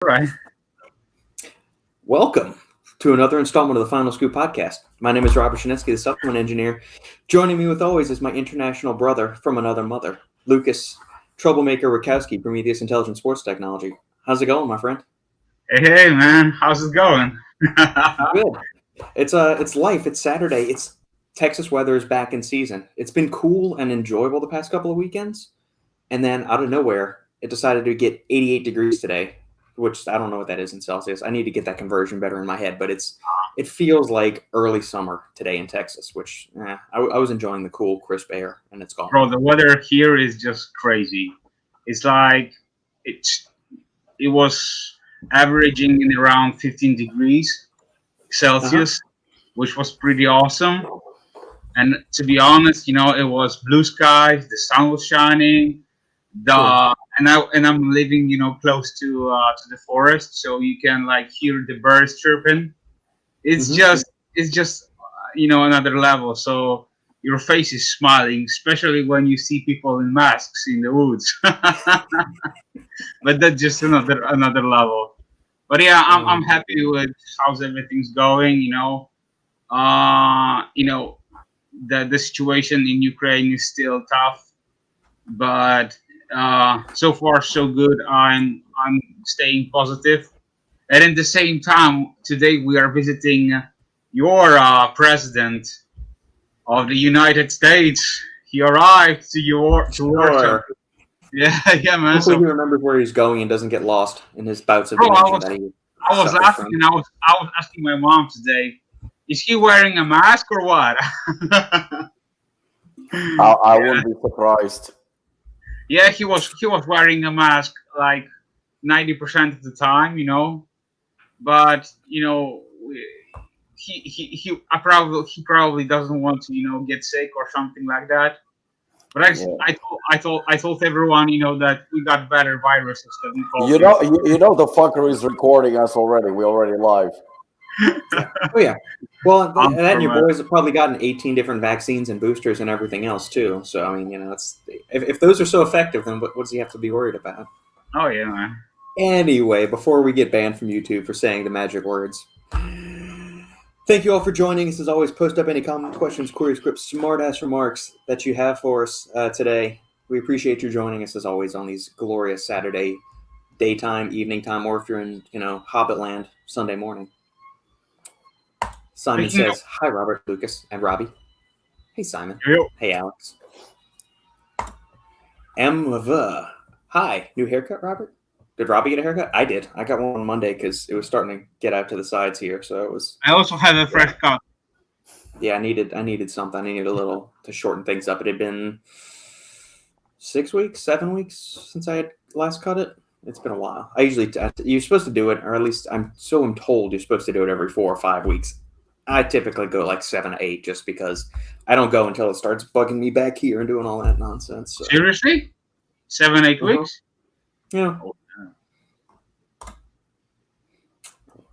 Right. Welcome to another installment of the Final Scoop podcast. My name is Robert Schinetsky, the supplement engineer. Joining me with always is my international brother from another mother, Lukasz, troublemaker Rytkowski, Prometeus Intelligent Sports Technology. How's it going, my friend? Hey, man, how's it going? Good. It's life. It's Saturday. It's Texas weather is back in season. It's been cool and enjoyable the past couple of weekends, and then out of nowhere, it decided to get 88 degrees today, which I don't know what that is in Celsius. I need to get that conversion better in my head, but it feels like early summer today in Texas, which I was enjoying the cool, crisp air, and it's gone. Bro, the weather here is just crazy. It's like it was averaging in around 15 degrees Celsius, which was pretty awesome. And to be honest, it was blue skies, the sun was shining, Cool. and I'm living, close to the forest, so you can like hear the birds chirping. It's just another level. So your face is smiling, especially when you see people in masks in the woods. But that's just another level. But yeah, I'm happy with how's everything's going. The situation in Ukraine is still tough, but so far so good. I'm staying positive. And at the same time, today we are visiting your president of the United States. He arrived to Warsaw. Yeah, yeah, man. Hopefully he remembers where he's going and doesn't get lost in his bouts of Bro, dementia. I was asking my mom today, is he wearing a mask or what? I wouldn't be surprised. Yeah, he was wearing a mask like 90% of the time, but he probably doesn't want to get sick or something like that. But I told everyone that we got better viruses than COVID. You know the fucker is recording us already. We're already live. Oh yeah. Well, and your boys have probably gotten 18 different vaccines and boosters and everything else too. So I mean, it's if those are so effective, then what does he have to be worried about? Oh yeah, man. Anyway, before we get banned from YouTube for saying the magic words, thank you all for joining us. As always, post up any comments, questions, queries, scripts, smart-ass remarks that you have for us today. We appreciate you joining us as always on these glorious Saturday daytime, evening time, or if you're in Hobbitland Sunday morning. Simon says, hi, Robert, Lukasz, and Robbie. Hey, Simon. Yo. Hey, Alex. Lava. Hi. New haircut, Robert? Did Robbie get a haircut? I did. I got one on Monday because it was starting to get out to the sides here. So it was. I also have a fresh cut. Yeah, I needed something. I needed a little to shorten things up. It had been 6 weeks, 7 weeks since I had last cut it. It's been a while. You're supposed to do it, or at least I'm told you're supposed to do it every 4 or 5 weeks. I typically go like 7 to 8 just because I don't go until it starts bugging me back here and doing all that nonsense. So. Seriously? 7, 8 weeks? Yeah.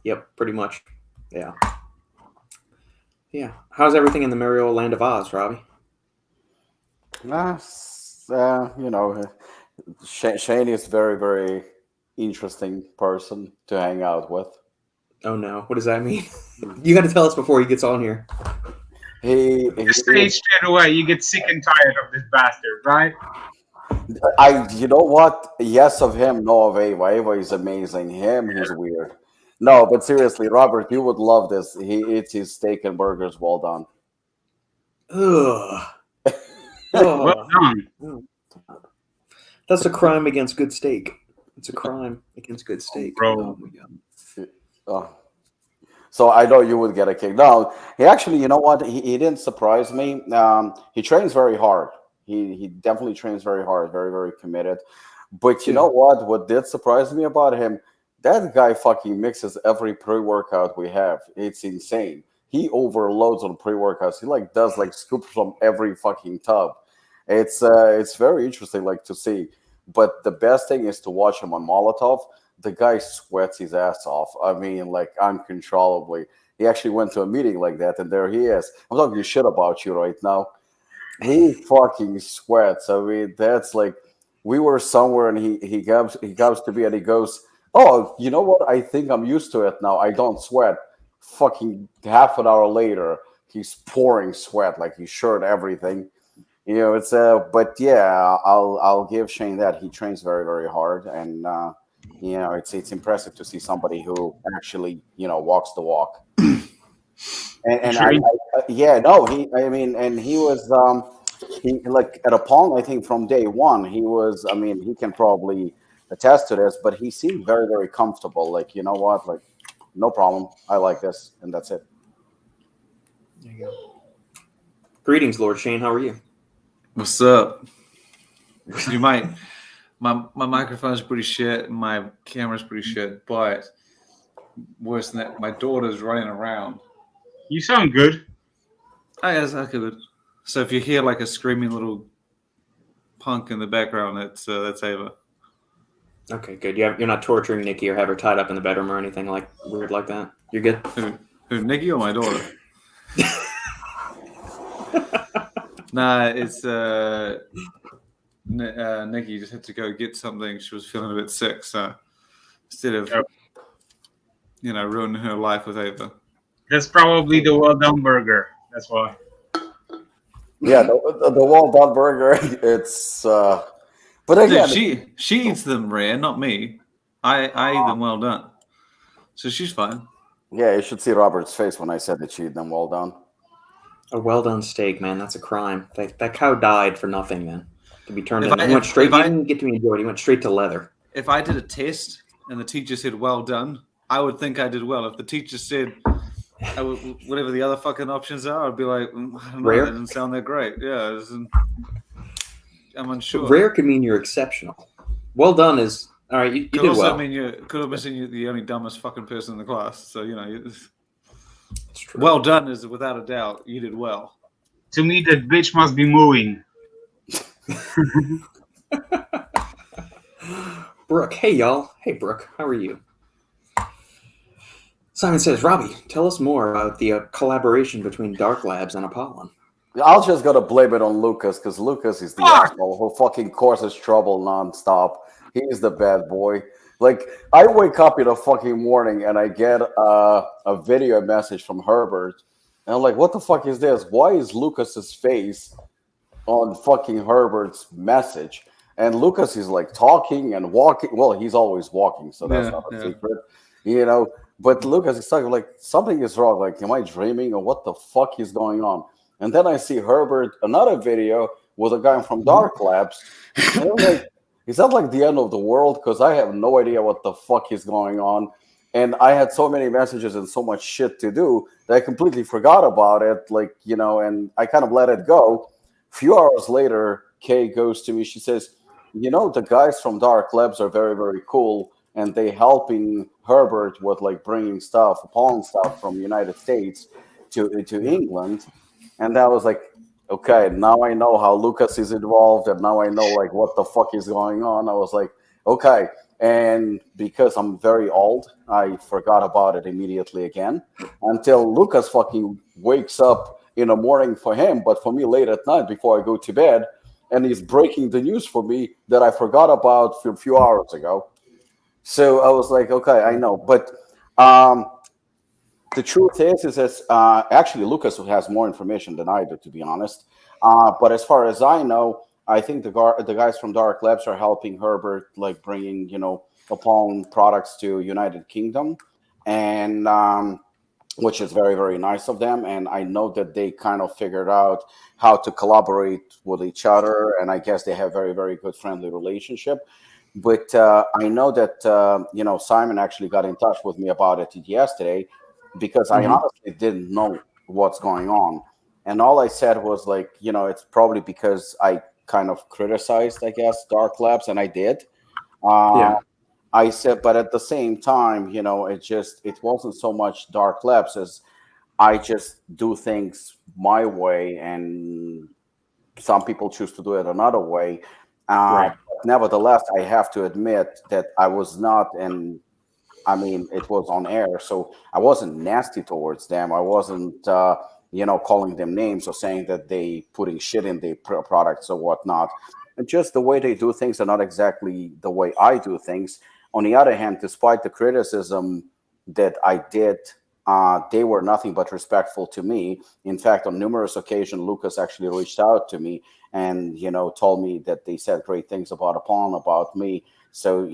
Yep, pretty much. Yeah. Yeah. How's everything in the merry old land of Oz, Robbie? Shane is very, very interesting person to hang out with. Oh no! What does that mean? You got to tell us before he gets on here. Just say straight away. You get sick and tired of this bastard, right? You know what? Yes of him, no of Ava. Ava is amazing. He's weird. No, but seriously, Robert, you would love this. He eats his steak and burgers well done. Ugh. Well done. That's a crime against good steak. It's a crime against good steak. Bro. Oh my god. So I know you would get a kick. No, he actually, you know what? He didn't surprise me. He trains very hard. He definitely trains very hard, very, very committed. But you know what? What did surprise me about him? That guy fucking mixes every pre-workout we have. It's insane. He overloads on pre-workouts. He does scoops from every fucking tub. It's very interesting to see. But the best thing is to watch him on Molotov. The guy sweats his ass off. I mean, uncontrollably. He actually went to a meeting like that, and there he is. I'm talking shit about you right now. He fucking sweats. I mean, that's we were somewhere, and he comes to me, and he goes, Oh, you know what? I think I'm used to it now. I don't sweat. Fucking half an hour later, he's pouring sweat, like his shirt, everything. It's but yeah, I'll give Shane that he trains very, very hard, and it's impressive to see somebody who actually walks the walk. And yeah, no, and he was he like at Apollon, I think from day one, he was. I mean, he can probably attest to this, but he seemed very, very comfortable. Like, you know what, like, no problem. I like this, and that's it. There you go. Greetings, Lord Shane. How are you? What's up? You might. My microphone's pretty shit, and my camera's pretty shit, but worse than that, my daughter's running around. You sound good. I guess I could. So if you hear like a screaming little punk in the background, that's Ava. Okay, good. You're not torturing Nikki or have her tied up in the bedroom or anything like weird like that. You're good. Who, Nikki or my daughter? Nah, it's Nikki just had to go get something. She was feeling a bit sick, so instead of ruining her life with Ava. That's probably the well done burger. That's why. Yeah, the well done burger. It's but again, dude, she eats them rare, not me. I eat them well done, so she's fine. Yeah, you should see Robert's face when I said that she eat them well done. A well done steak, man. That's a crime. That cow died for nothing, man. To be turned in. He went straight. He didn't get to enjoy it. He went straight to leather. If I did a test and the teacher said well done, I would think I did well. If the teacher said whatever the other fucking options are, I'd be like, I don't know, rare? That doesn't sound that great. Yeah, I'm unsure. But rare could mean you're exceptional. Well done is all right. You did well. Could also mean you're the only dumbest fucking person in the class. So It's true. Well done is without a doubt you did well. To me, that bitch must be mooing. Brooke, hey y'all. Hey Brooke, how are you? Simon says, Robbie, tell us more about the collaboration between Dark Labs and Apollon. I'll just gotta blame it on Lukasz, because Lukasz is the asshole who fucking causes trouble nonstop. He's the bad boy. Like, I wake up in the fucking morning and I get a video message from Herbert, and I'm like, what the fuck is this? Why is Lukasz's face on fucking Herbert's message? And Lukasz is like talking and walking. Well, he's always walking, so that's not a secret, But Lukasz is talking like something is wrong. Like, am I dreaming or what the fuck is going on? And then I see Herbert, another video with a guy from Dark Labs. And I'm like, is that like the end of the world? Because I have no idea what the fuck is going on. And I had so many messages and so much shit to do that I completely forgot about it. Like, and I kind of let it go. A few hours later, Kay goes to me. She says, the guys from Dark Labs are very, very cool. And they helping Herbert with like bringing stuff, Apollon stuff from the United States to England. And that was like, okay, now I know how Lukasz is involved, and now I know like what the fuck is going on. I was like, okay. And because I'm very old, I forgot about it immediately again until Lukasz fucking wakes up in the morning for him, but for me late at night before I go to bed, and he's breaking the news for me that I forgot about a few hours ago. So I was like, okay, I know. But the truth is that actually Lukasz has more information than I do, to be honest. But as far as I know, I think the guys from Dark Labs are helping Herbert, like bringing, Apollon products to United Kingdom, and which is very, very nice of them. And I know that they kind of figured out how to collaborate with each other, and I guess they have very, very good friendly relationship. But I know that, Simon actually got in touch with me about it yesterday because I honestly didn't know what's going on. And all I said was like, it's probably because I kind of criticized, I guess, Dark Labs, and I did. I said, but at the same time, it wasn't so much Dark Labs as I just do things my way, and some people choose to do it another way. Right. Nevertheless, I have to admit that I was not, and I mean, it was on air, so I wasn't nasty towards them. I wasn't, calling them names or saying that they putting shit in their products or whatnot. And just the way they do things are not exactly the way I do things. On the other hand, despite the criticism that I did, they were nothing but respectful to me. In fact, on numerous occasions, Lukasz actually reached out to me and, told me that they said great things about Apollon, about me. So,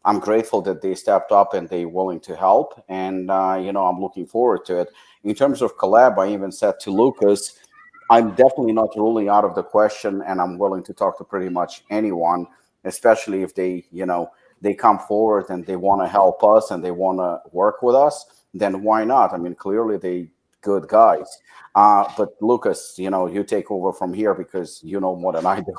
I'm grateful that they stepped up and they're willing to help. And, I'm looking forward to it. In terms of collab, I even said to Lukasz, I'm definitely not ruling out of the question, and I'm willing to talk to pretty much anyone, especially if they, they come forward and they want to help us and they want to work with us, then why not? I mean, clearly they good guys. But Lukasz, you take over from here because you know more than I do.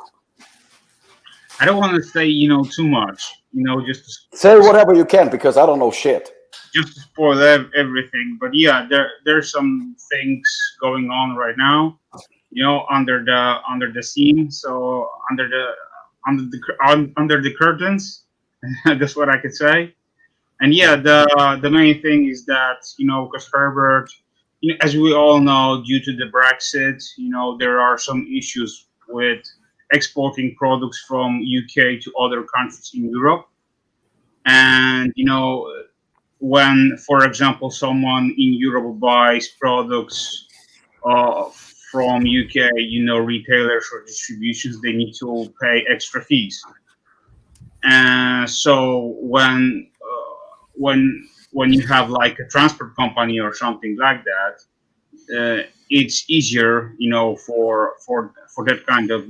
I don't want to say, too much, just Say whatever you can because I don't know shit. Just to spoil everything. But yeah, there's some things going on right now, under the scene. So under the curtains, that's what I could say. And yeah, the main thing is that because Herbert, as we all know, due to the Brexit, there are some issues with exporting products from UK to other countries in Europe. And when, for example, someone in Europe buys products from UK, retailers or distributions, they need to pay extra fees. And so when you have like a transport company or something like that, it's easier, for that kind of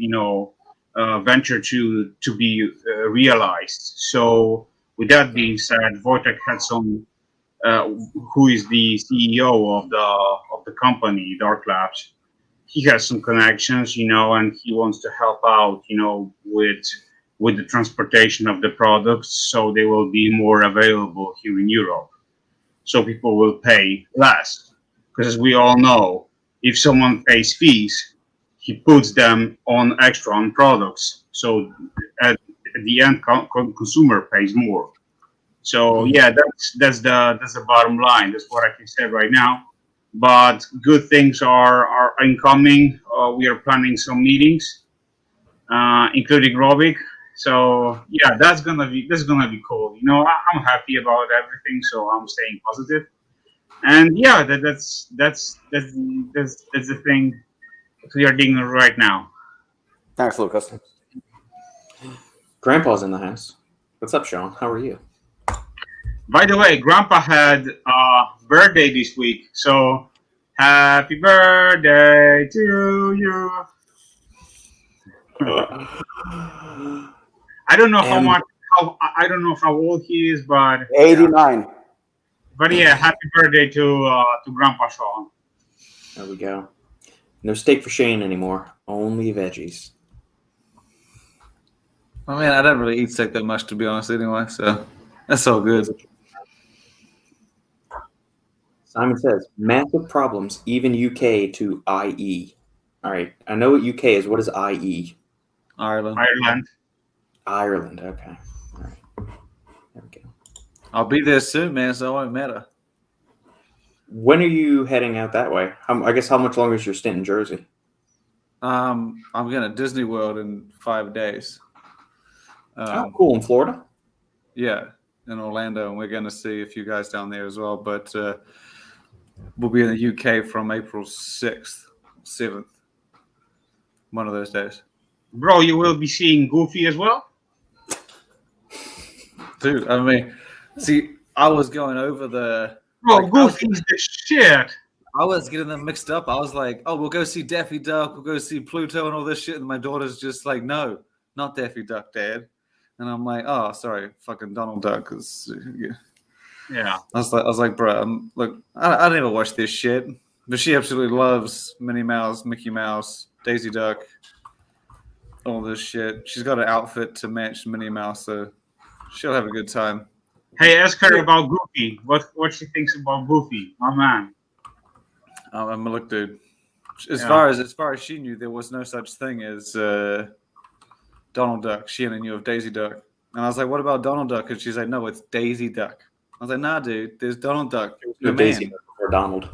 venture to be realized. So with that being said, Wojtek had some, who is the CEO of the company, Dark Labs. He has some connections, and he wants to help out, with the transportation of the products, so they will be more available here in Europe. So people will pay less, because as we all know, if someone pays fees, he puts them on extra on products. So at the end, consumer pays more. So yeah, that's the bottom line. That's what I can say right now. But good things are incoming. We are planning some meetings, including Robic. So yeah, that's gonna be cool. I'm happy about everything, so I'm staying positive. And yeah, that's the thing that we are doing right now. Thanks, Lukasz. Grandpa's in the house. What's up, Sean? How are you? By the way, Grandpa had a birthday this week, so happy birthday to you. I don't know I don't know how old he is, but 89. But yeah, happy birthday to Grandpa Sean. There we go. No steak for Shane anymore. Only veggies. I mean, I don't really eat steak that much, to be honest, anyway, so that's all good. Simon says, massive problems, even UK to IE. All right. I know what UK is. What is IE? Ireland. Ireland. Okay. All right. There we go. I'll be there soon, man, so it won't matter. When are you heading out that way? I guess how much longer is your stint in Jersey? I'm going to Disney World in 5 days. Cool. In Florida? Yeah, in Orlando, and we're going to see a few guys down there as well. But we'll be in the UK from April 6th, 7th, one of those days. Bro, you will be seeing Goofy as well? Dude, I mean, see, I was going over the... Bro, Goofy's the shit. I was getting them mixed up. I was like, oh, we'll go see Daffy Duck, we'll go see Pluto and all this shit. And my daughter's just like, no, not Daffy Duck, Dad. And I'm like, oh, sorry, fucking Donald Duck. Yeah. I was like, bro, look, I never watched this shit. But she absolutely loves Minnie Mouse, Mickey Mouse, Daisy Duck, all this shit. She's got an outfit to match Minnie Mouse, so she'll have a good time. Hey, ask her about Goofy. What she thinks about Goofy, my man. I'm a look, dude. As far as she knew, there was no such thing as Donald Duck. She only knew of Daisy Duck. And I was like, what about Donald Duck? And she's like, no, it's Daisy Duck. I was like, nah, dude, there's Donald Duck. No Daisy Duck or Donald.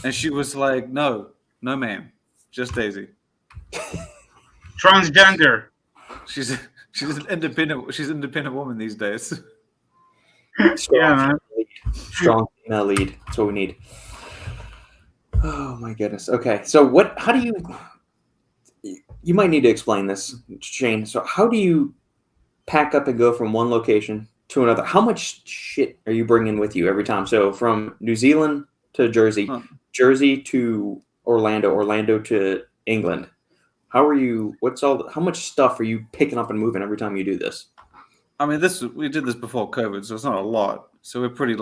And she was like, no, ma'am, just Daisy. Transgender. She's She's an independent. She's an independent woman these days. Yeah, man. Strong female lead. That's what we need. Oh my goodness. Okay, so how do you might need to explain this, Shane. So how do you pack up and go from one location to another? How much shit are you bringing with you every time? So from New Zealand to Jersey, Jersey to Orlando, Orlando to England. How much stuff are you picking up and moving every time you do this? I mean, we did this before COVID, so it's not a lot. So we're pretty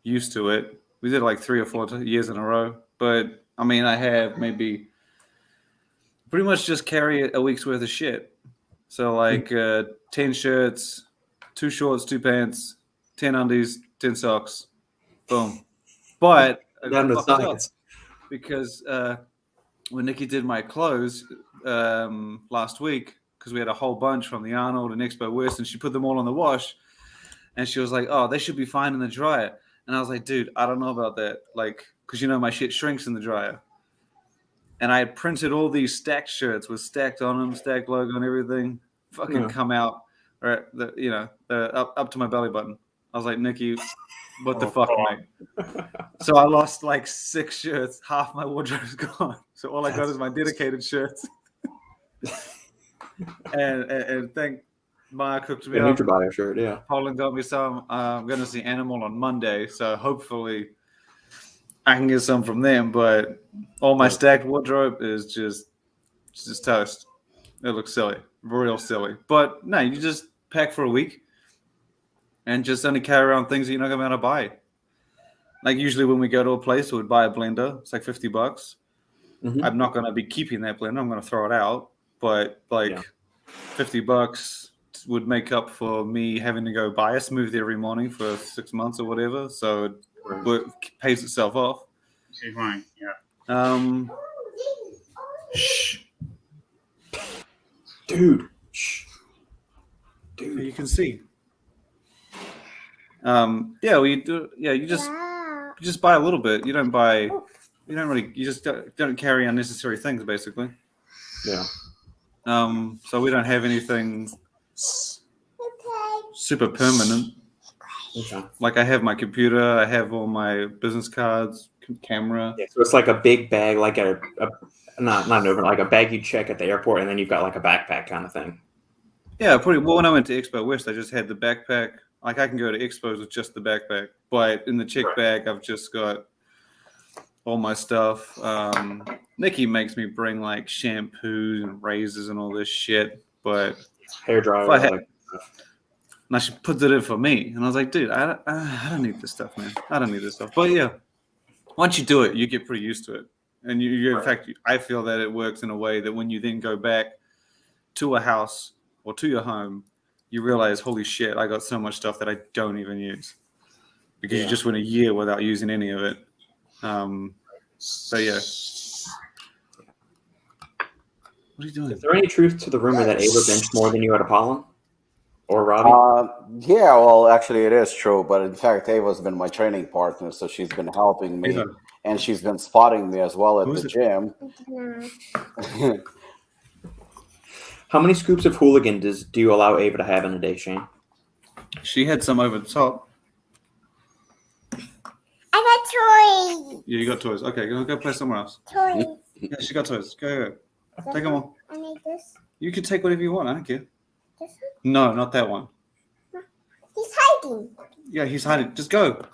used to it. We did 3 or 4 years in a row. But I mean, I have maybe pretty much just carry a week's worth of shit. So 10 shirts, 2 shorts, 2 pants, 10 undies, 10 socks. Boom. But Down to science. Because when Nikki did my clothes last week, because we had a whole bunch from the Arnold and Expo West, and she put them all on the wash, and she was like, "Oh, they should be fine in the dryer." And I was like, "Dude, I don't know about that, because my shit shrinks in the dryer." And I had printed all these stacked shirts with stacked on them, stacked logo and everything. Fucking come out, right? Up to my belly button. I was like, Nikki, what the fuck, mate? So I lost 6 shirts. Half my wardrobe's gone. So all I got is my dedicated shirts. and thank Maya cooked me up. Nutribio shirt, yeah. Poland got me some. I'm going to see Animal on Monday, so hopefully I can get some from them. But all my stacked wardrobe is just toast. It looks silly, real silly. But no, you just pack for a week and just only carry around things that you're not going to be able to buy. Usually when we go to a place, we'd buy a blender. It's $50. Mm-hmm. I'm not going to be keeping that blender. I'm going to throw it out. But $50 would make up for me having to go buy a smoothie every morning for 6 months or whatever. So it pays itself off. Okay, fine. Yeah. Shh. Dude. Shh. Dude. You can see. We do. Yeah, you just buy a little bit. You don't buy. You don't really. You just don't carry unnecessary things, basically. Yeah. So we don't have anything super permanent. Okay. I have my computer, I have all my business cards, camera. Yeah, so it's like a big bag, like not an overnight, like a bag you check at the airport, and then you've got a backpack kind of thing. Yeah, pretty well. When I went to Expo West, I just had the backpack. I can go to expos with just the backpack, but in the check bag, I've just got all my stuff. Nikki makes me bring shampoos and razors and all this shit, but hair dryer. Now she puts it in for me, and I was like, dude, I don't need this stuff, man. I don't need this stuff. But yeah, once you do it, you get pretty used to it, and you in fact, I feel that it works in a way that when you then go back to a house or to your home, you realize, holy shit, I got so much stuff that I don't even use because you just went a year without using any of it. So yeah. What are you doing? Is there any truth to the rumor that Ava benched more than you at Apollon or Robbie? Yeah, well, actually, it is true. But in fact, Ava's been my training partner, so she's been helping me, and she's been spotting me as well at the gym. How many scoops of hooligan do you allow Ava to have in a day, Shane? She had some over the top. I got toys. Yeah, you got toys. Okay, go play somewhere else. Toys. Yeah, she got toys. Go. Take them all. I need this. You can take whatever you want. I don't care. This one? No, not that one. He's hiding. Yeah, he's hiding. Just go.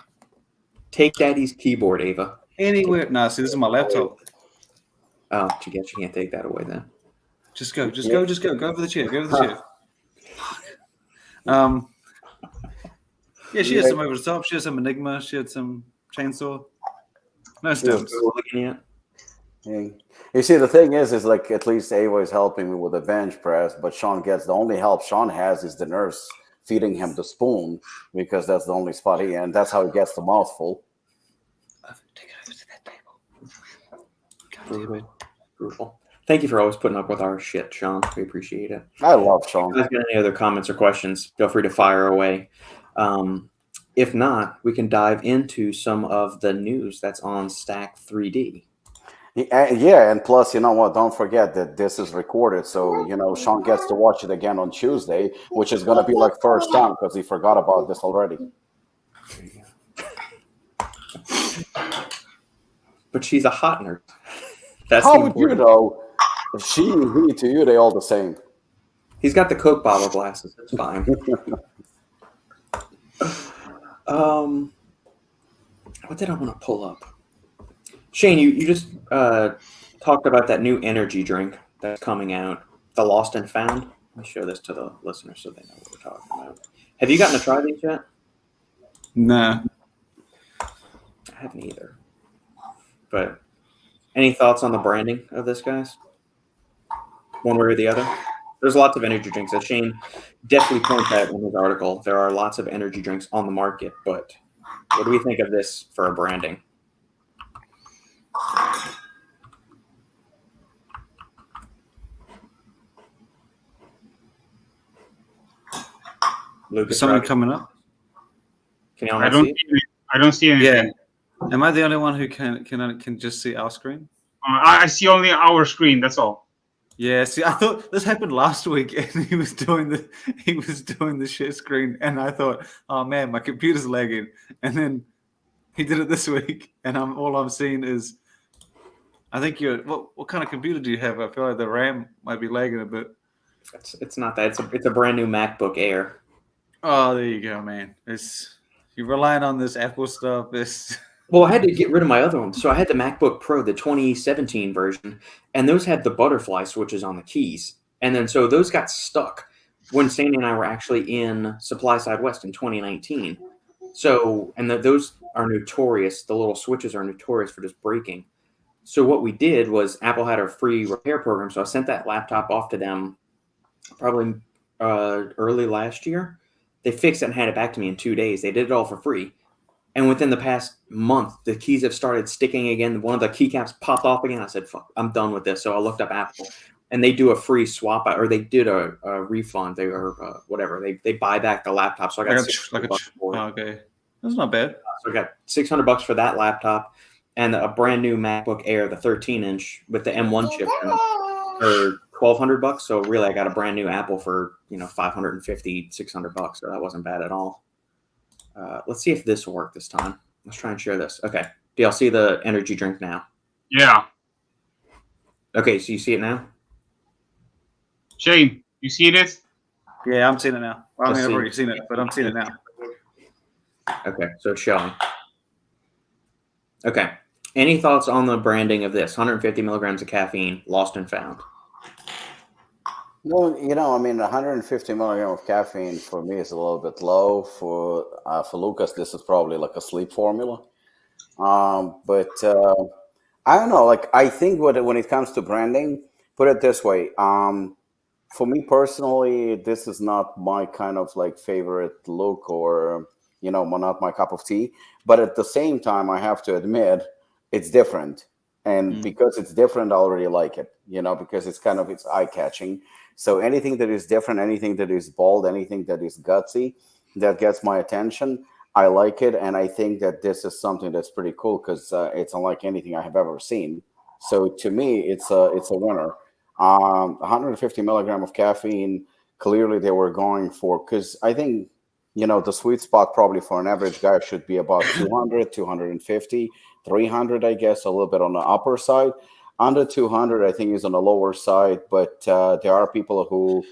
Take Daddy's keyboard, Ava. Anywhere. Nah, see, this is my laptop. Oh, she can't take that away then. Just go. Go over the chair. Go over the chair. Yeah, she had some over the top. She had some Enigma. She had some chainsaw. No stems. Yeah. You see, the thing is at least Ava is helping me with the bench press, but Sean the only help Sean has is the nurse feeding him the spoon because that's the only spot and that's how he gets the mouthful. Take it over to that table. Brutal. Thank you for always putting up with our shit, Sean. We appreciate it. I love Sean. If you guys got any other comments or questions, feel free to fire away. If not, we can dive into some of the news that's on Stack 3D. Yeah, and plus, you know what? Don't forget that this is recorded, so Sean gets to watch it again on Tuesday, which is gonna be like first time because he forgot about this already. But she's a hot nurse. That's How the would you important. know? She, he, to you, they all the same. He's got the Coke bottle glasses. That's fine. What did I want to pull up? Shane, you just talked about that new energy drink that's coming out, the Lost and Found. Let me show this to the listeners so they know what we're talking about. Have you gotten to try these yet? No. I haven't either. But any thoughts on the branding of this, guys? One way or the other? There's lots of energy drinks. As Shane definitely points out in his article, there are lots of energy drinks on the market. But what do we think of this for a branding? Lukasz, Is something coming up? Can y'all I not don't see it? see, I don't see anything. Yeah. Am I the only one who can just see our screen? I see only our screen. That's all. Yeah. See, I thought this happened last week, and he was doing the share screen, and I thought, oh man, my computer's lagging, and then he did it this week, and all I'm seeing is, I think what kind of computer do you have? I feel like the RAM might be lagging a bit. It's not that. It's a brand new MacBook Air. Oh, there you go, man. You're relying on this Apple stuff. Well, I had to get rid of my other one. So I had the MacBook Pro, the 2017 version, and those had the butterfly switches on the keys. And then so those got stuck when Sandy and I were actually in Supply Side West in 2019. So, and those are notorious. The little switches are notorious for just breaking. So what we did was Apple had a free repair program. So I sent that laptop off to them probably early last year. They fixed it and had it back to me in 2 days. They did it all for free. And within the past month, the keys have started sticking again. One of the keycaps popped off again. I said, fuck, I'm done with this. So I looked up Apple, and they do a free swap, or they did a refund, or whatever. They buy back the laptop. So I got $600 for it. Okay. That's not bad. So I got $600 for that laptop and a brand new MacBook Air, the 13-inch with the M1 chip in it, for $1,200. So really, I got a brand new Apple for $550, $600. So that wasn't bad at all. Let's see if this will work this time. Let's try and share this. Okay. Do y'all see the energy drink now? Yeah. Okay, so you see it now? Shane, you see this? Yeah, I'm seeing it now. Well, I mean, Let's I've see. already seen it, but I'm seeing it now. Okay, so it's showing. Okay. Any thoughts on the branding of this? 150 milligrams of caffeine, lost and found. Well, I mean, 150 milligram of caffeine for me is a little bit low. For Lukasz, this is probably like a sleep formula. But I don't know. Like, I think when it comes to branding, put it this way. For me personally, this is not my kind of like favorite look, or not my cup of tea. But at the same time, I have to admit it's different, and because it's different, I already like it. Because it's eye catching. So anything that is different, anything that is bold, anything that is gutsy, that gets my attention, I like it. And I think that this is something that's pretty cool because it's unlike anything I have ever seen. So to me, it's a winner. 150 milligram of caffeine, clearly they were going for, because I think, the sweet spot probably for an average guy should be about 200, 250, 300, I guess, a little bit on the upper side. Under 200, I think, is on the lower side, but there are people who,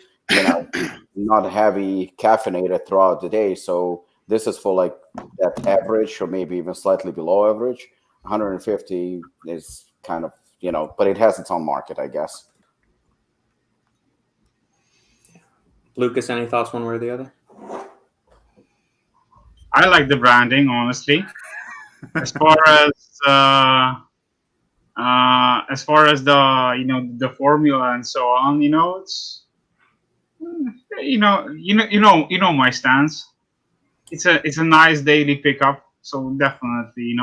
not heavy caffeinated throughout the day. So this is for like that average, or maybe even slightly below average. 150 is kind of, but it has its own market, I guess. Lukasz, any thoughts one way or the other? I like the branding, honestly. As far as the formula and so on, it's my stance. It's a nice daily pickup, so definitely,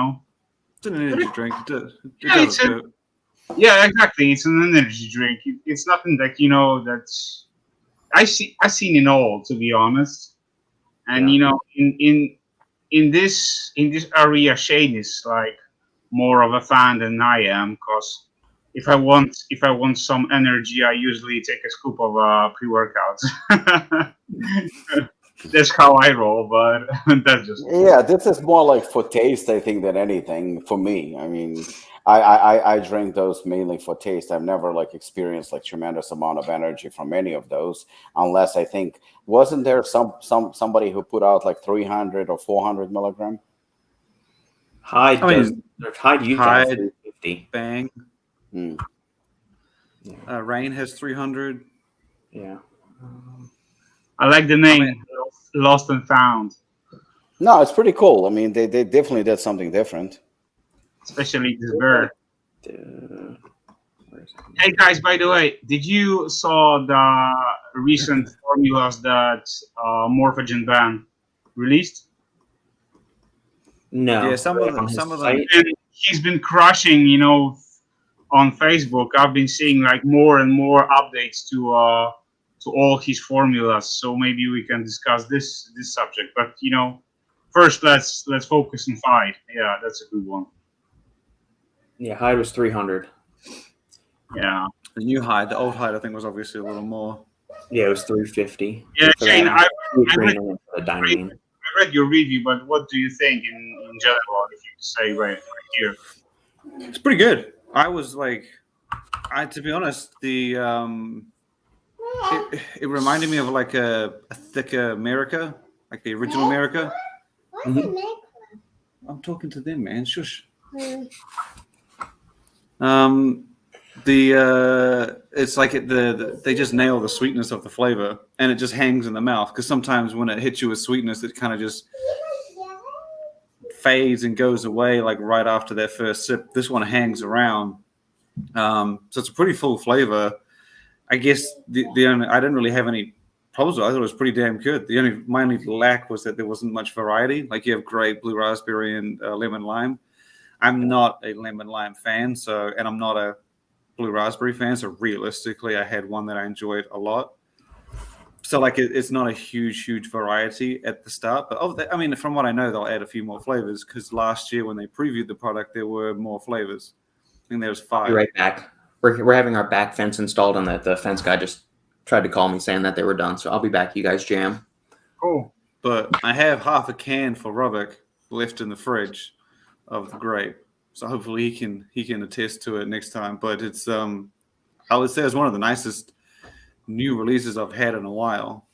It's an energy drink. Yeah, exactly. It's an energy drink. It's nothing that that's I've seen it all, to be honest. And in this area, Shane is like more of a fan than I am, because if I want some energy, I usually take a scoop of pre-workout. That's how I roll, but that's just Yeah, this is more like for taste, I think, than anything for me. I mean, I drink those mainly for taste. I've never like experienced like tremendous amount of energy from any of those, unless I think wasn't there somebody who put out like 300 or 400 milligram? Hyde I does. mean, Hyde used Hyde, 350. Bang. Hmm. Rain has 300. Yeah. I like the name, I mean- Lost and Found, No, it's pretty cool. I mean, they definitely did something different. especially this bird. Where is it? Hey guys, by the way, did you saw the recent formulas that Morphogen Band released? No. Yeah, some of On them. his Some of them. site? And he's been crushing, on Facebook. I've been seeing like more and more updates to all his formulas. So maybe we can discuss this subject. But first let's focus on Hyde. Yeah, that's a good one. Yeah, Hyde was 300. Yeah. The new Hyde, the old Hyde, I think was obviously a little more. Yeah, it was 350. Yeah, For Shane, that, I read- the Dynamine. read your review, but what do you think in general? If you say right here. It's pretty good. I was like, to be honest, the it reminded me of like a thicker America, like the original America. What's the next I'm talking to them, man. Shush. one? It's like they just nail the sweetness of the flavor, and it just hangs in the mouth. Because sometimes when it hits you with sweetness, it kind of just fades and goes away like right after that first sip. This one hangs around, so it's a pretty full flavor. I guess the only, I didn't really have any problems with it. I thought it was pretty damn good. My only lack was that there wasn't much variety. Like you have grape, blue raspberry, and lemon lime. I'm not a lemon lime fan, and I'm not a blue raspberry fan. So realistically, I had one that I enjoyed a lot. So like it's not a huge variety at the start, but I mean, from what I know, they'll add a few more flavors because last year when they previewed the product, there were more flavors. I think there was 5. Be right back. We're having our back fence installed, and the fence guy just tried to call me saying that they were done. So I'll be back. You guys jam. Cool. But I have half a can for Robic left in the fridge of the grape, so hopefully he can attest to it next time. But it's I would say it's one of the nicest new releases I've had in a while.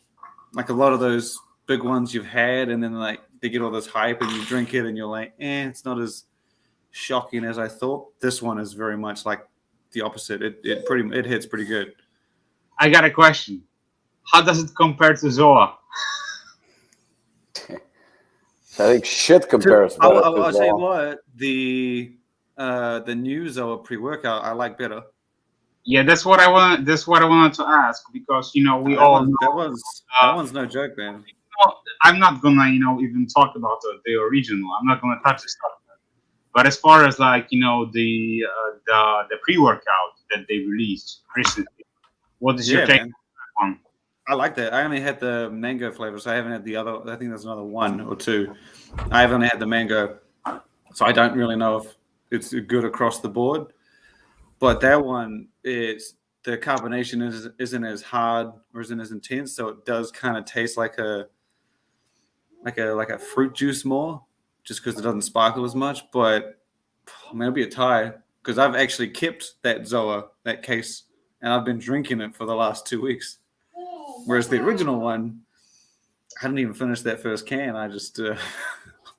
Like a lot of those big ones you've had, and then like they get all this hype, and you drink it, and you're like, it's not as shocking as I thought. This one is very much like the opposite. It hits pretty good. I got a question. How does it compare to Zoa? I think shit compares better to I'll tell you Zoa. what, the new Zoa pre-workout I like better. Yeah, that's what I want. That's what I wanted to ask because we That all one- know. that one's no joke, man. I'm not gonna even talk about the original. I'm not gonna touch the stuff. But as far as like the pre-workout that they released recently, what is your take Man. on that one? I like that. I only had the mango flavor, so I haven't had the other. I think there's another 1 or 2. I've only had the mango, so I don't really know if it's good across the board. But that one is the carbonation isn't as hard or isn't as intense, so it does kind of taste like a fruit juice more, just because it doesn't sparkle as much. But it'll be a tie because I've actually kept that Zoa, that case, and I've been drinking it for the last 2 weeks. Whereas the original one, I didn't even finish that first can. I just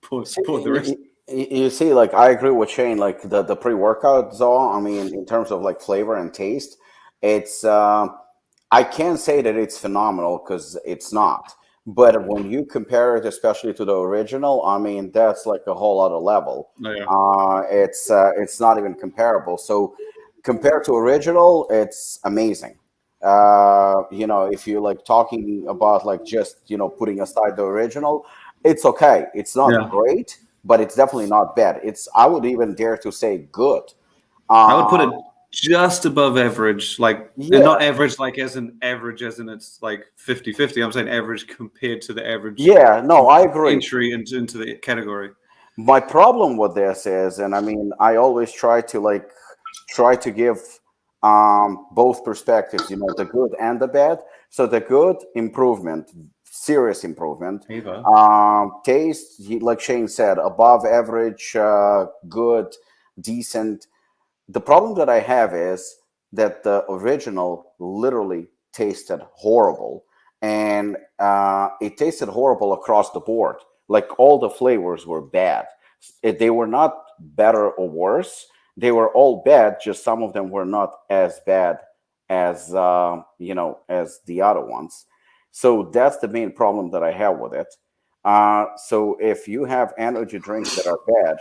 poured the rest. You see, like I agree with Shane. Like the pre-workout Zoa, I mean, in terms of like flavor and taste, it's I can't say that it's phenomenal because it's not. But when you compare it, especially to the original, I mean, that's like a whole other level. Oh, yeah. It's not even comparable. So compared to original, it's amazing. If you're like talking about like just putting aside the original, it's okay. It's not great, but it's definitely not bad. I would even dare to say good. I would put it just above average, like and not average like as in it's like 50-50. I'm saying average compared to the average. Yeah, no, I agree. Entry into the category. My problem with this is, and I mean, I always try to like try to give both perspectives, the good and the bad. So the good improvement, serious improvement. Taste, like Shane said, above average, good, decent. The problem that I have is that the original literally tasted horrible, and it tasted horrible across the board. Like all the flavors were bad. They were not better or worse. They were all bad. Just some of them were not as bad as as the other ones. So that's the main problem that I have with it. So if you have energy drinks that are bad,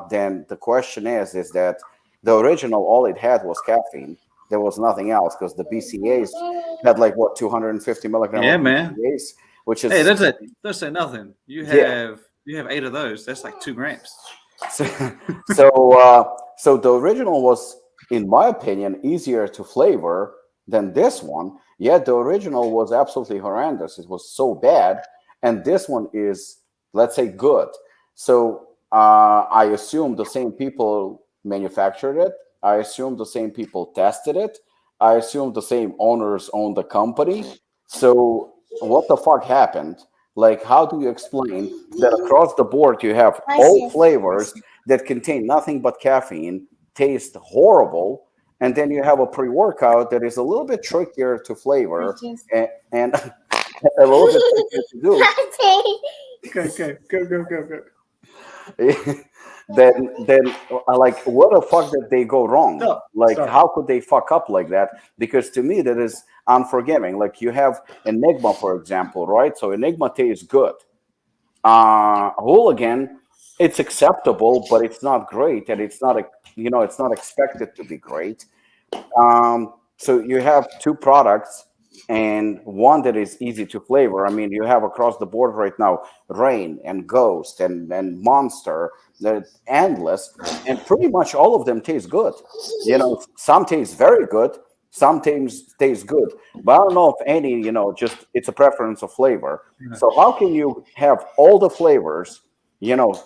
then the question is that the original, all it had was caffeine. There was nothing else because the BCAs had like what 250 milligrams. Yeah, of man. BCAs, which is don't say nothing. You have 8 of those. That's like 2 grams. So the original was, in my opinion, easier to flavor than this one. Yet the original was absolutely horrendous. It was so bad, and this one is, let's say, good. So I assume the same people manufactured it. I assume the same people tested it. I assume the same owners own the company. So what the fuck happened? Like, how do you explain that across the board you have all flavors that contain nothing but caffeine, taste horrible, and then you have a pre-workout that is a little bit trickier to flavor and a little bit trickier to do? Okay, go. then like, what the fuck did they go wrong? How could they fuck up like that? Because to me that is unforgiving. Like, you have Enigma, for example, right? So Enigma tastes good. Hooligan, it's acceptable, but it's not great, and it's not it's not expected to be great. So you have 2 products, and one that is easy to flavor. I mean, you have across the board right now Rain and Ghost and Monster. They're endless, and pretty much all of them taste good. Some taste very good, some taste good, but I don't know if any, just it's a preference of flavor. So how can you have all the flavors,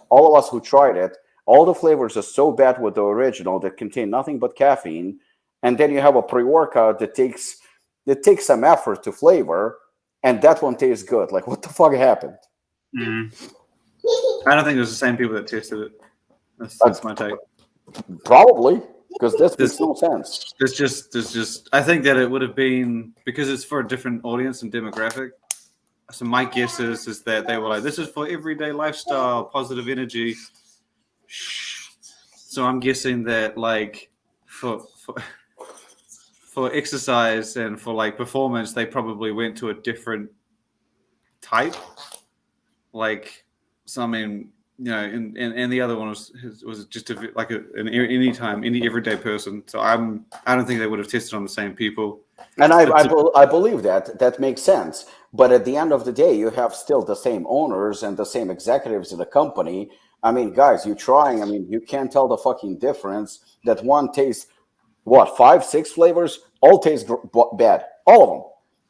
all of us who tried it, all the flavors are so bad with the original that contain nothing but caffeine, and then you have a pre-workout that takes some effort to flavor, and that one tastes good? Like, what the fuck happened? I don't think it was the same people that tested it. That's my take. Probably, because this makes no sense. There's just. I think that it would have been, because it's for a different audience and demographic. So my guess is that they were like, this is for everyday lifestyle, positive energy. So I'm guessing that, like, for exercise and for like performance, they probably went to a different type. Like, so I mean, and the other one was just any everyday person. So I don't think they would have tested on the same people. And I believe that makes sense. But at the end of the day, you have still the same owners and the same executives in the company. I mean, guys, you're trying. I mean, you can't tell the fucking difference. That one tastes, 5, 6 flavors, all taste bad, all of them.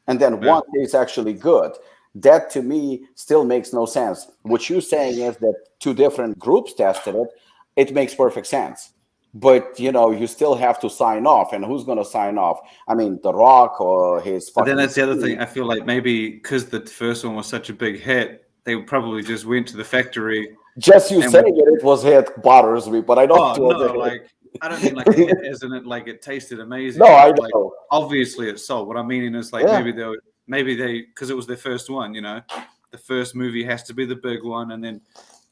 And then one tastes actually good. That to me still makes no sense. What you're saying is that 2 different groups tested it. It makes perfect sense. But, you still have to sign off. And who's going to sign off? I mean, The Rock or his fucking... But then that's the other thing. I feel like maybe because the first one was such a big hit, they probably just went to the factory. Just you saying it was hit bothers me, but I don't... I don't mean like a hit, isn't it? Like, it tasted amazing. No, I know. Like, obviously it sold. What I'm meaning is, like, maybe they, because it was their first one, the first movie has to be the big one, and then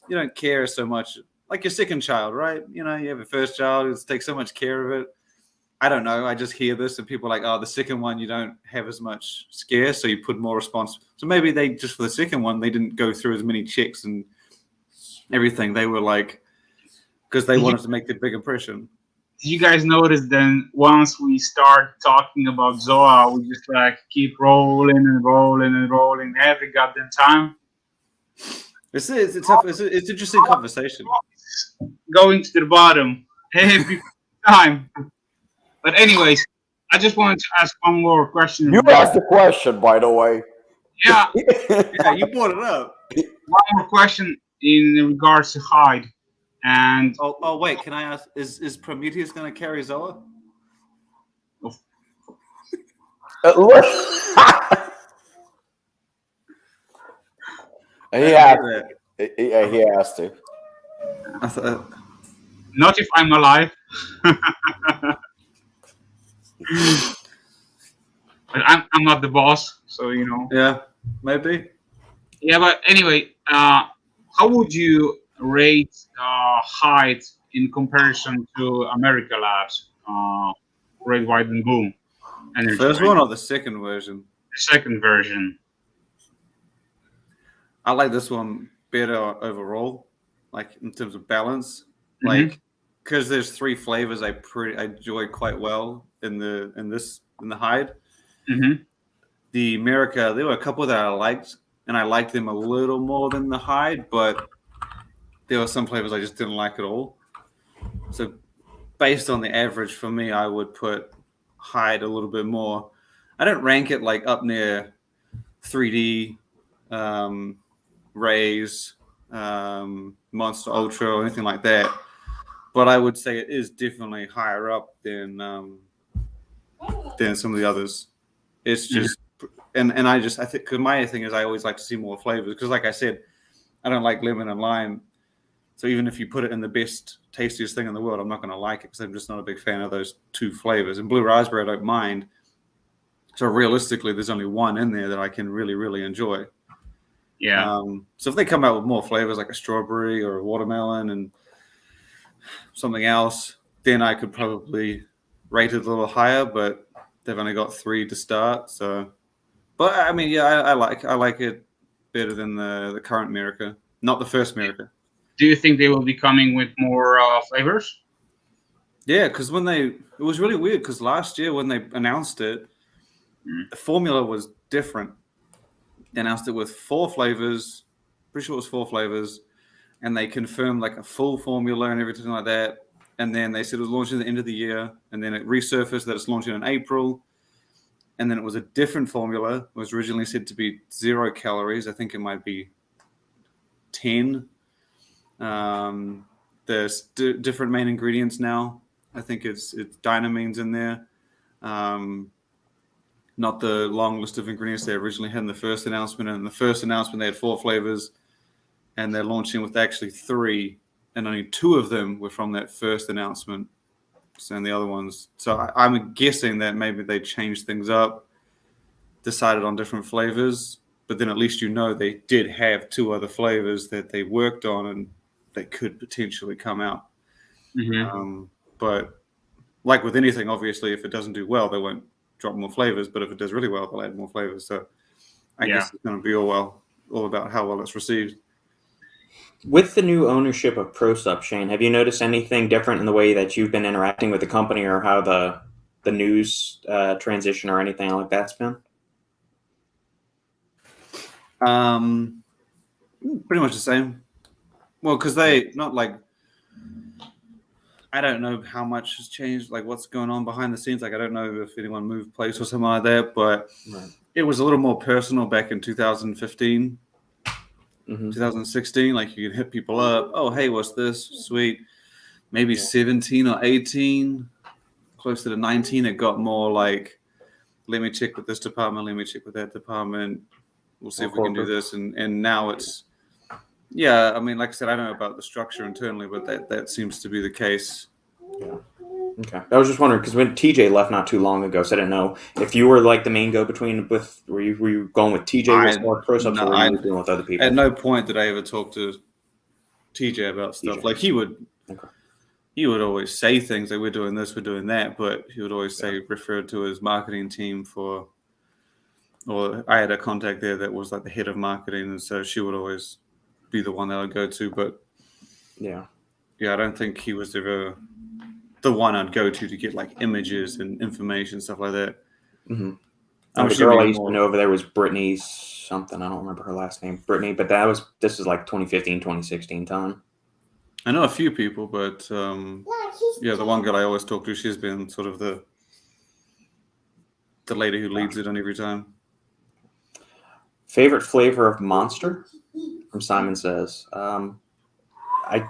you don't care so much. Like your second child, right? You have a first child, it takes so much care of it. I don't know. I just hear this, and people are like, oh, the second one, you don't have as much scare, so you put more response. So maybe they just, for the second one, they didn't go through as many checks and everything. They were like, because they wanted to make the big impression. Did you guys notice then once we start talking about Zoa, we just like keep rolling and rolling and rolling every goddamn time? It's tough. It's interesting conversation. Going to the bottom every time. But anyways, I just wanted to ask one more question. You asked the question, by the way. Yeah. Yeah, you brought it up. One more question in regards to Hyde. And Oh, wait. Can I ask? Is Prometeus going to carry Zoa? He has to. I thought, not if I'm alive. But I'm not the boss, so you know. yeah, maybe. Yeah, but anyway, how would you rate Hyde in comparison to America Labs, Red, White, and Blue energy First drink? one or the second version? The second version. I like this one better overall, like in terms of balance. Mhm. Like, because there's 3 flavors I enjoy quite well in the Hyde. Mm-hmm. The America, there were a couple that I liked, and I liked them a little more than the Hyde, but there were some flavors I just didn't like at all. So, based on the average for me, I would put Hyde a little bit more. I don't rank it like up near 3D, Rays, Monster Ultra, or anything like that. But I would say it is definitely higher up than some of the others. It's just, and I think, because my thing is I always like to see more flavors, because like I said, I don't like lemon and lime. So even if you put it in the best, tastiest thing in the world, I'm not going to like it because I'm just not a big fan of those 2 flavors. And blue raspberry, I don't mind. So realistically, there's only one in there that I can really, really enjoy. Yeah. So if they come out with more flavors like a strawberry or a watermelon and something else, then I could probably rate it a little higher. But they've only got 3 to start. So, but I mean, yeah, I like it better than the current America, not the first America. Do you think they will be coming with more flavors? Yeah, because it was really weird because last year when they announced it, the formula was different. They announced it with 4 flavors, pretty sure it was 4 flavors, and they confirmed like a full formula and everything like that. And then they said it was launching at the end of the year, and then it resurfaced that it's launching in April. And then it was a different formula. It was originally said to be 0 calories. I think it might be 10. There's different main ingredients now. I think it's dynamines in there. Not the long list of ingredients they originally had in the first announcement. And in the first announcement, they had 4 flavors, and they're launching with actually 3, and only 2 of them were from that first announcement. And the other ones. So I'm guessing that maybe they changed things up, decided on different flavors, but then at least they did have 2 other flavors that they worked on and they could potentially come out. Mm-hmm. But like with anything, obviously, if it doesn't do well, they won't drop more flavors. But if it does really well, they'll add more flavors. So I guess it's going to be all about how well it's received. With the new ownership of ProSupps, Shane, have you noticed anything different in the way that you've been interacting with the company, or how the news transition or anything like that's been? Pretty much the same. Well, because they not like, I don't know how much has changed, like what's going on behind the scenes. Like I don't know if anyone moved place or something like that, but it was a little more personal back in 2015. 2016, like you could hit people up. Oh, hey, what's this? Sweet. Maybe 17 or 18, closer to 19. It got more like, let me check with this department. Let me check with that department. We'll see if we can do this. And now it's, yeah, I mean, like I said, I don't know about the structure internally, but that seems to be the case. Yeah. Okay. I was just wondering, because when TJ left not too long ago, so I didn't know if you were like the main go-between with, were you going with TJ or ProSupps, or were you dealing with other people? At no point did I ever talk to TJ about stuff. TJ. Like he would always say things like, we're doing this, we're doing that, but he would always refer to his marketing team or I had a contact there that was like the head of marketing, and so she would always be the one that I'd go to. But yeah, I don't think he was ever the one I'd go to get like images and information, stuff like that. Mm-hmm. The girl I used to know over there was Brittany something. I don't remember her last name, Brittany, but this is like 2015, 2016 time. I know a few people, but the one girl I always talk to, she's been sort of the lady who leads it on every time. Favorite flavor of Monster? From Simon Says. I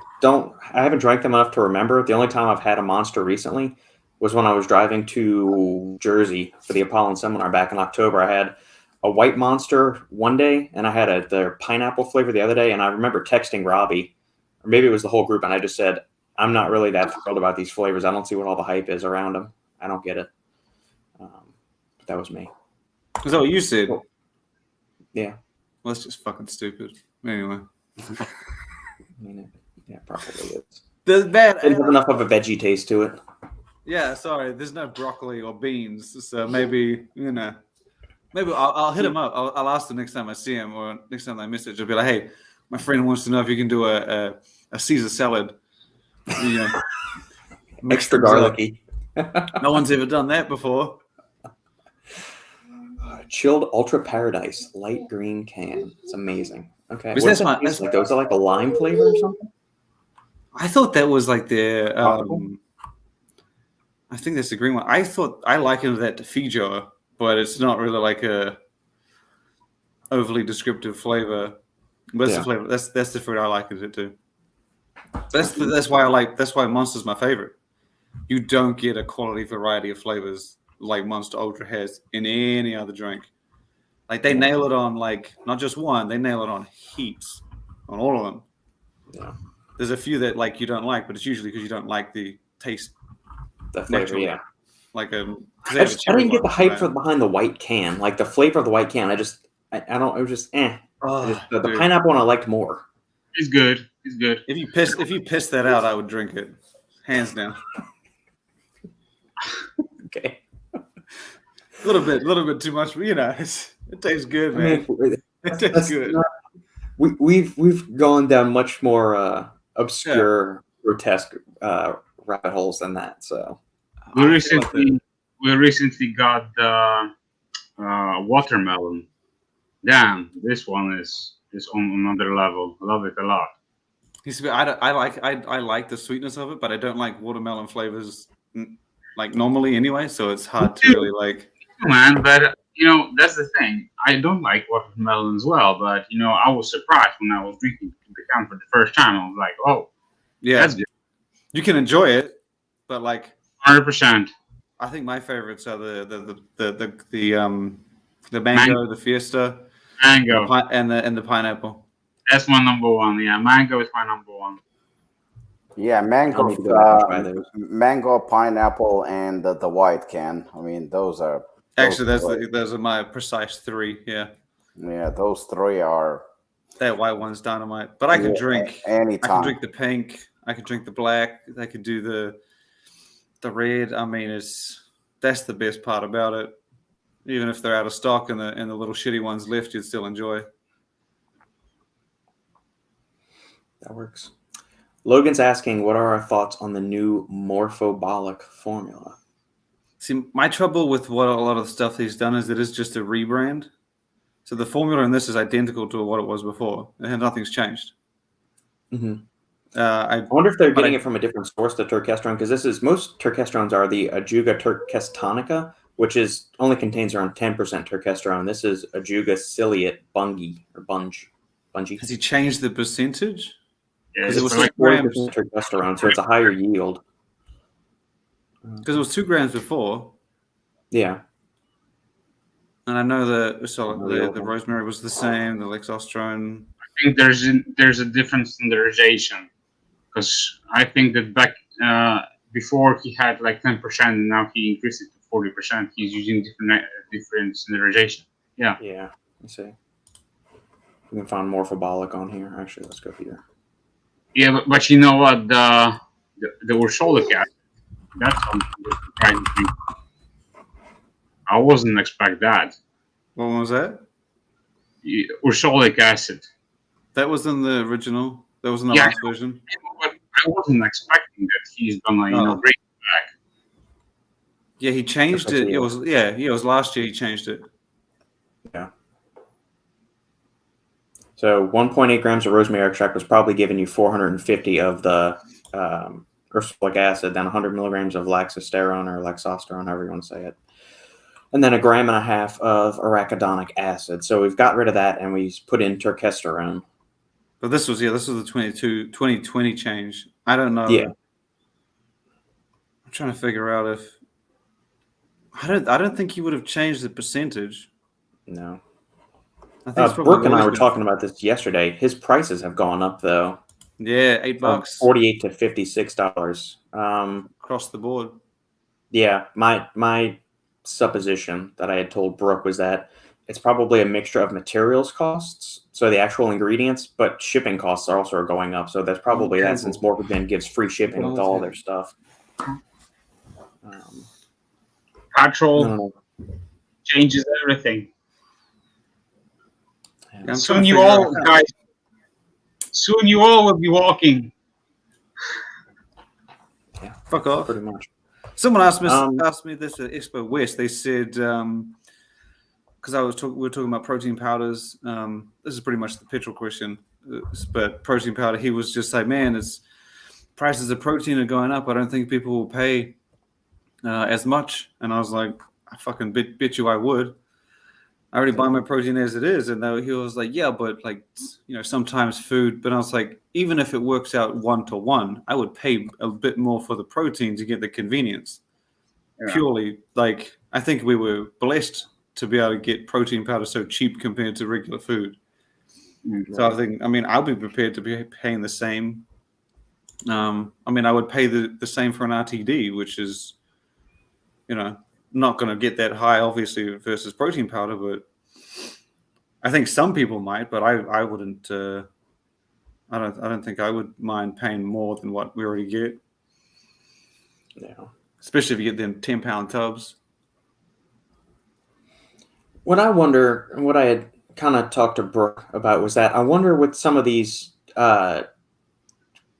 haven't drank them enough to remember. The only time I've had a Monster recently was when I was driving to Jersey for the Apollon seminar back in October. I had a white Monster one day, and I had the pineapple flavor the other day. And I remember texting Robbie, or maybe it was the whole group, and I just said, I'm not really that thrilled about these flavors. I don't see what all the hype is around them. I don't get it. But that was me. Is that what you said? Yeah. Well, that's just fucking stupid. Anyway. I mean, yeah, probably is. There's bad. It has enough of a veggie taste to it. Yeah, sorry. There's no broccoli or beans, so maybe maybe I'll hit him up. I'll ask him next time I see him, or next time I message. I'll be like, hey, my friend wants to know if you can do a Caesar salad. Extra garlicky. No one's ever done that before. Chilled Ultra Paradise light green can. It's amazing. Okay, Was what's that that taste like? Was it like a lime flavor or something? I thought that was like their. I think that's the green one. I thought I likened that to Fijo, but it's not really like a overly descriptive flavor. But that's the flavor. That's the fruit I likened it to. That's why Monster's my favorite. You don't get a quality variety of flavors like Monster Ultra has in any other drink. Like they nail it on like not just one, they nail it on heaps, on all of them. Yeah. There's a few that like you don't like, but it's usually because you don't like the taste. The flavor, yeah. Like I didn't get the hype behind the white can, like the flavor of the white can. I don't. It was just the pineapple one I liked more. It's good. It's good. If you piss that out, I would drink it, hands down. Okay. A little bit too much, but it tastes good, man. It tastes good. We've gone down much more obscure, grotesque rabbit holes than that. So we recently got the watermelon. Damn, this one is on another level. I love it a lot. I like the sweetness of it, but I don't like watermelon flavors like normally anyway. So it's hard to really like. Man, but that's the thing. I don't like watermelon as well, but I was surprised when I was drinking the can for the first time. I was like, oh, yeah, that's good. You can enjoy it, but like 100%. I think my favorites are the mango, the Fiesta, mango, and the pineapple. That's my number one. Yeah, mango is my number one. Yeah, mango, pineapple, and the white can. I mean, those are those are my precise three. Yeah. Yeah, those three are. That white one's dynamite. But I could drink anytime. I can drink the pink. I could drink the black. I could do the red. I mean, that's the best part about it. Even if they're out of stock and the little shitty ones left, you'd still enjoy. That works. Logan's asking, what are our thoughts on the new Morphobolic formula? See, my trouble with what a lot of the stuff he's done is it is just a rebrand. So the formula in this is identical to what it was before. And nothing's changed. Mm-hmm. I wonder if they're getting it from a different source, the turkesterone, because most turkesterones are the Ajuga turkestonica, which only contains around 10% turkesterone. This is Ajuga ciliate bungie. Has he changed the percentage? Because it was like 40% turkesterone, so it's a higher yield. Because it was 2 grams before. Yeah. And I know the rosemary was the same, the lexostrone. I think there's a different standardization. Because I think that back before he had like 10%, and now he increased it to 40%. He's using different standardization. Yeah. Yeah. Let's see. We can find Morphobolic on here. Actually, let's go here. Yeah, but you know what? The ursolic acid, that's something surprising. I wasn't expect that. What was that? Ursolic acid. That was in the original. That was in the last version. But I wasn't expecting that he's gonna bring it back. Yeah, he changed it. It was last year he changed it. Yeah. So 1.8 grams of rosemary extract was probably giving you 450 of the ursolic acid, then 100 milligrams of laxosterone or lexosterone, however you want to say it, and then 1.5 grams of arachidonic acid. So we've got rid of that and we put in turkesterone. But this was the 2020 change. I don't know. Yeah. I'm trying to figure out if I don't think he would have changed the percentage. No. I think Brooke and I were talking about this yesterday. His prices have gone up though. Yeah, $8. $48 to $56. Across the board. Yeah, my supposition that I had told Brooke was that it's probably a mixture of materials costs, so the actual ingredients, but shipping costs are also going up. So that's probably that, since Morphogen gives free shipping with all their stuff. Petrol changes everything. Yeah. Soon you all will be walking. Yeah, Fuck off. pretty much. Someone asked me this at Expo West. They said, because we were talking about protein powders. This is pretty much the petrol question, but protein powder. He was just like, man, prices of protein are going up. I don't think people will pay as much. And I was like, I fucking bet you I would. I already buy my protein as it is. And he was like, yeah, but like, sometimes food. But I was like, even if it works out 1-to-1, I would pay a bit more for the protein to get the convenience. Yeah. Purely, like, I think we were blessed to be able to get protein powder so cheap compared to regular food. Mm-hmm. So I'll be prepared to be paying the same. I would pay the same for an RTD, which is, not going to get that high, obviously, versus protein powder, but I think some people might, but I wouldn't. I don't think I would mind paying more than what we already get. Yeah, especially if you get them 10-pound tubs. What I wonder, and what I had kind of talked to Brooke about, was that I wonder with some of these,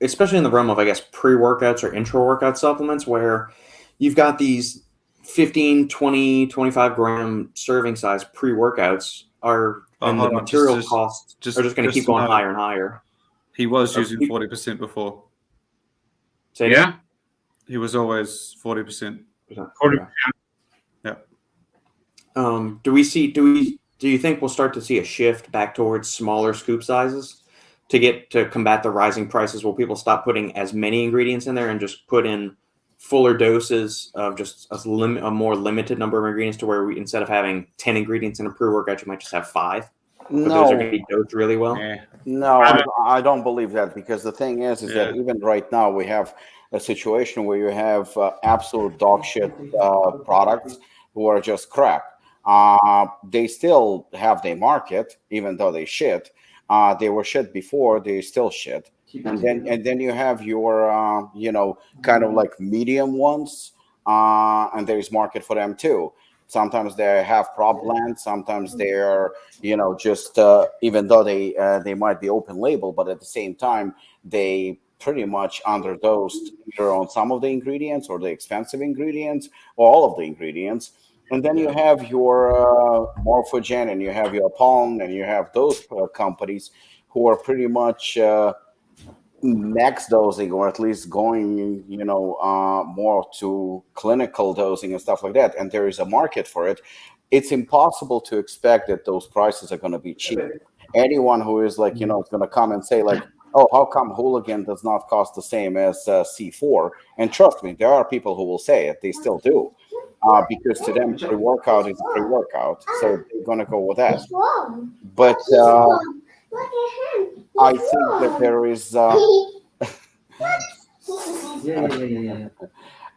especially in the realm of, I guess, pre-workouts or intra-workout supplements, where you've got these 15, 20, 25 gram serving size pre-workouts and the material costs are just going to keep going higher and higher. He was using 40% before. Yeah? He was always 40%. 40%. Yeah. Do you think we'll start to see a shift back towards smaller scoop sizes to combat the rising prices? Will people stop putting as many ingredients in there and just put in fuller doses of just a more limited number of ingredients, to where instead of having 10 ingredients in a pre-workout, you might just have 5? But those are going to be dosed really well? No, I don't believe that, because the thing is that even right now we have a situation where you have absolute dog shit products who are just crap. They still have their market, even though they shit. They were shit before, they still shit. And then you have your kind of like medium ones, and there's market for them too. Sometimes they have prop blends, sometimes they're just even though they might be open label, but at the same time they pretty much underdosed either on some of the ingredients or the expensive ingredients or all of the ingredients. And then you have your Morphogen and you have your Apollon and you have those companies who are pretty much max dosing, or at least going, more to clinical dosing and stuff like that. And there is a market for it. It's impossible to expect that those prices are going to be cheap. Anyone who is like, is going to come and say like, oh, how come Hooligan does not cost the same as C4? And trust me, there are people who will say it. They still do. Because to them, pre-workout is a pre-workout. So they're going to go with that. But I think that there is...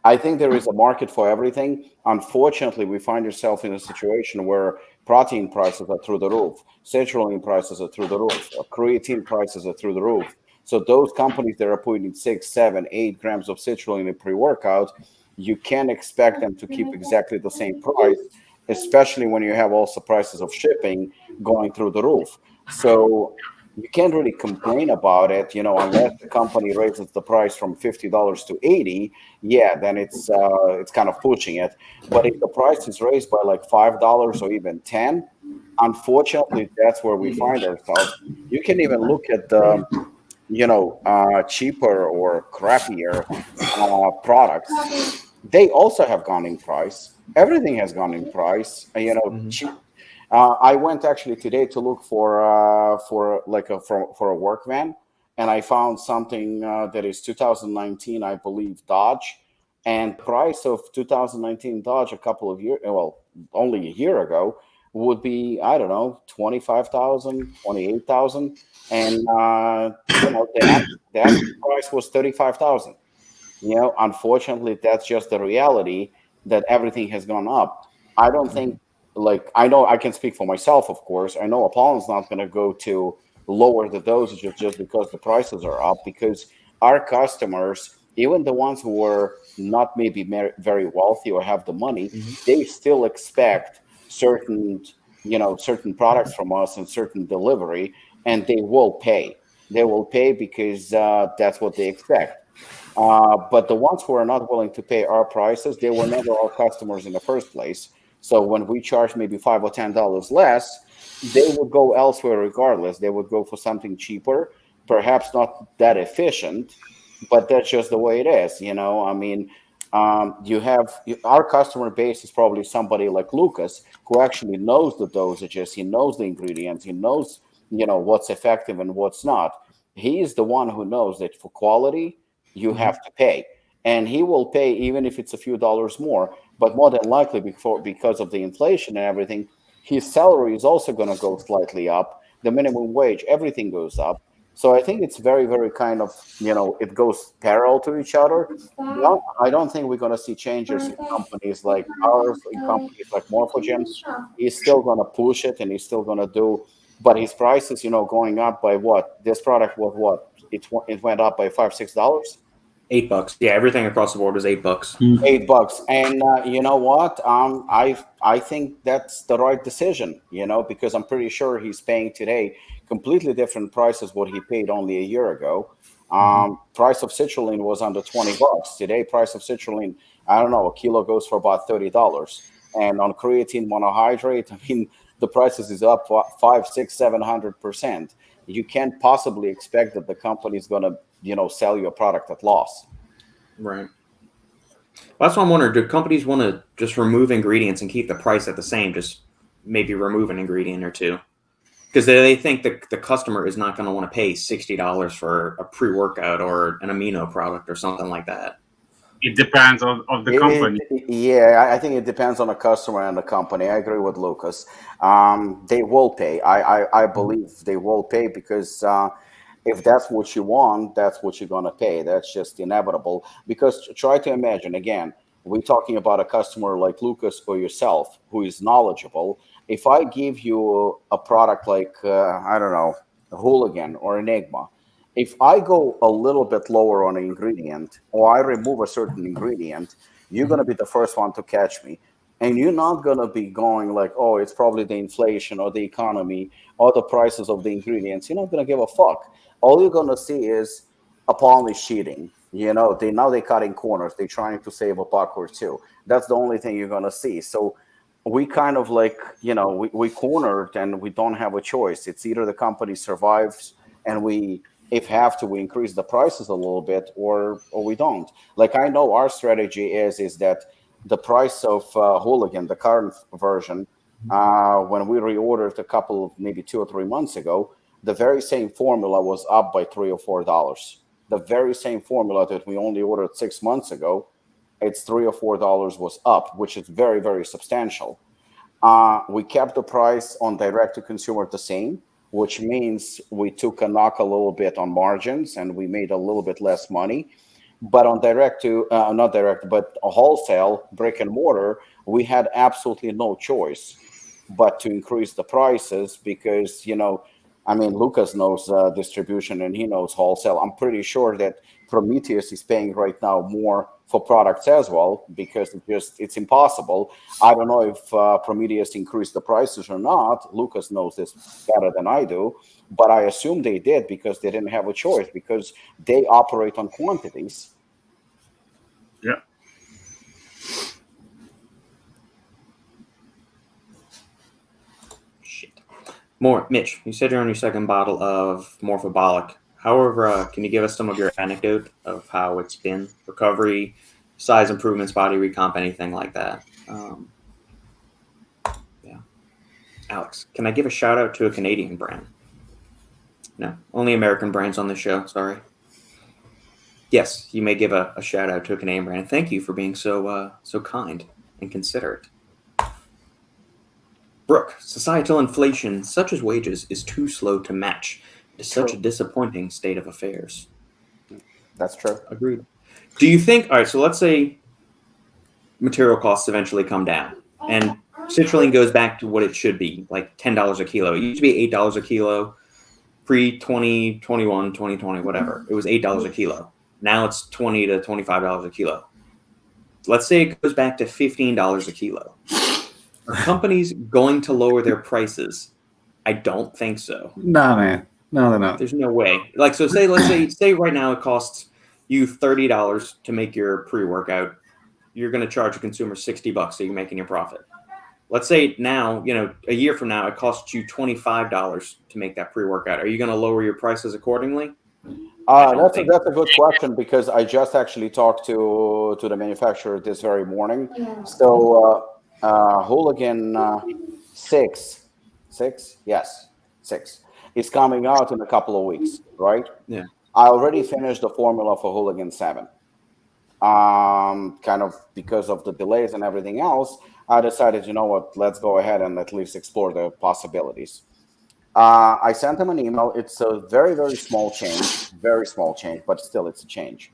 I think there is a market for everything. Unfortunately, we find ourselves in a situation where protein prices are through the roof, citrulline prices are through the roof, creatine prices are through the roof. So those companies that are putting 6, 7, 8 grams of citrulline in pre-workout, you can't expect them to keep exactly the same price, especially when you have also prices of shipping going through the roof. So you can't really complain about it, unless the company raises the price from $50 to $80. Yeah, then it's kind of pushing it. But if the price is raised by like $5 or even $10, unfortunately, that's where we find ourselves. You can even look at the cheaper or crappier products. They also have gone in price. Everything has gone in price. I went actually today to look for like for a work van, and I found something that is 2019, I believe, Dodge, and price of 2019 Dodge a couple of years, well, only a year ago, would be, I don't know, 25,000, 28,000, and the actual price was 35,000. Unfortunately, that's just the reality that everything has gone up. I don't think, like, I know I can speak for myself, of course. I know Apollon's not going to go to lower the dosages just because the prices are up, because our customers, even the ones who are not maybe very wealthy or have the money, they still expect certain, certain products from us and certain delivery, and they will pay. They will pay because that's what they expect. But the ones who are not willing to pay our prices, they were never our customers in the first place. So when we charge maybe $5 or $10 less, they would go elsewhere regardless. They would go for something cheaper, perhaps not that efficient, but that's just the way it is. I mean, our customer base is probably somebody like Lukasz, who actually knows the dosages, he knows the ingredients, he knows, what's effective and what's not. He is the one who knows that for quality, you have to pay, and he will pay even if it's a few dollars more, but more than likely because of the inflation and everything, his salary is also going to go slightly up, the minimum wage, everything goes up. So I think it's very, very kind of, it goes parallel to each other. No, I don't think we're going to see changes in companies like ours, in companies like Morphogen. He's still going to push it, and he's still going to do, but his prices, going up by what? This product was what? It went up by $5-6. $8. Yeah, everything across the board was $8. $8, and you know what? I think that's the right decision. Because I'm pretty sure he's paying today completely different prices what he paid only a year ago. Price of citrulline was under $20 today. Price of citrulline, I don't know, a kilo goes for about $30. And on creatine monohydrate, I mean, the prices is up 5, 6, 700%. You can't possibly expect that the company is going to sell you a product at loss. Right. Well, that's what I'm wondering. Do companies want to just remove ingredients and keep the price at the same? Just maybe remove an ingredient or two, because they think that the customer is not going to want to pay $60 for a pre-workout or an amino product or something like that. It depends on the company. Yeah, I think it depends on the customer and the company. I agree with Lukasz. They will pay. I believe they will pay, because if that's what you want, that's what you're going to pay. That's just inevitable. Because try to imagine, again, we're talking about a customer like Lukasz or yourself who is knowledgeable. If I give you a product like, I don't know, a Hooligan or Enigma, if I go a little bit lower on an ingredient, or I remove a certain ingredient, you're going to be the first one to catch me. And you're not going to be going like, oh, it's probably the inflation or the economy or the prices of the ingredients. You're not going to give a fuck. All you're going to see is Apollon is cheating. Now they're cutting corners. They're trying to save a buck or two. That's the only thing you're going to see. So we kind of like, we cornered, and we don't have a choice. It's either the company survives and we increase the prices a little bit, or we don't. Like, I know our strategy is that the price of Hooligan, the current version, when we reordered a couple of maybe 2 or 3 months ago, the very same formula was up by $3 or $4. The very same formula that we only ordered 6 months ago, it's $3 or $4 was up, which is very, very substantial. We kept the price on direct to consumer the same, which means we took a knock a little bit on margins, and we made a little bit less money. But on but a wholesale brick and mortar, we had absolutely no choice but to increase the prices, because, Lukasz knows distribution, and he knows wholesale. I'm pretty sure that Prometeus is paying right now more for products as well, because it's impossible. I don't know if Prometeus increased the prices or not. Lukasz knows this better than I do, but I assume they did, because they didn't have a choice, because they operate on quantities. Yeah. Mitch, you said you're on your second bottle of Morphobolic. However, can you give us some of your anecdote of how it's been? Recovery, size improvements, body recomp, anything like that? Yeah. Alex, can I give a shout out to a Canadian brand? No, only American brands on the show. Sorry. Yes, you may give a shout out to a Canadian brand. Thank you for being so kind and considerate. Brooke, societal inflation, such as wages, is too slow to match. It is such a disappointing state of affairs. That's true. Agreed. Do you think? All right. So let's say material costs eventually come down, and citrulline goes back to what it should be, like $10 a kilo. It used to be $8 a kilo pre-2021, 2020, whatever. It was $8 a kilo. Now it's $20 to $25 a kilo. Let's say it goes back to $15 a kilo. Are companies going to lower their prices? I don't think so. Nah, man. No, they're not. There's no way. Like, so let's say right now it costs you $30 to make your pre-workout. You're going to charge a consumer $60, so you're making your profit. Let's say now, a year from now, it costs you $25 to make that pre-workout. Are you going to lower your prices accordingly? That's a good question, because I just actually talked to the manufacturer this very morning. So Hooligan 6 is coming out in a couple of weeks, right? Yeah. I already finished the formula for Hooligan 7. Kind of because of the delays and everything else, I decided, let's go ahead and at least explore the possibilities. I sent him an email. It's a very, very small change, but still it's a change.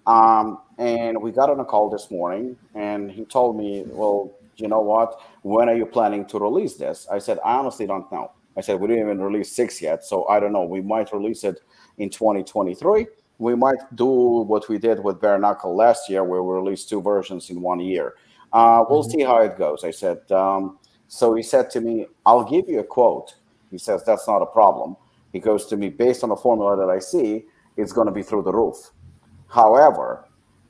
And we got on a call this morning, and he told me, well, you know what? When are you planning to release this? I said, I honestly don't know. I said, we didn't even release 6 yet, so I don't know. We might release it in 2023. We might do what we did with Bare Knuckle last year, where we released 2 versions in 1 year. We'll see how it goes. I said, so he said to me, I'll give you a quote. He says, that's not a problem. He goes to me, based on the formula that I see, it's going to be through the roof. However,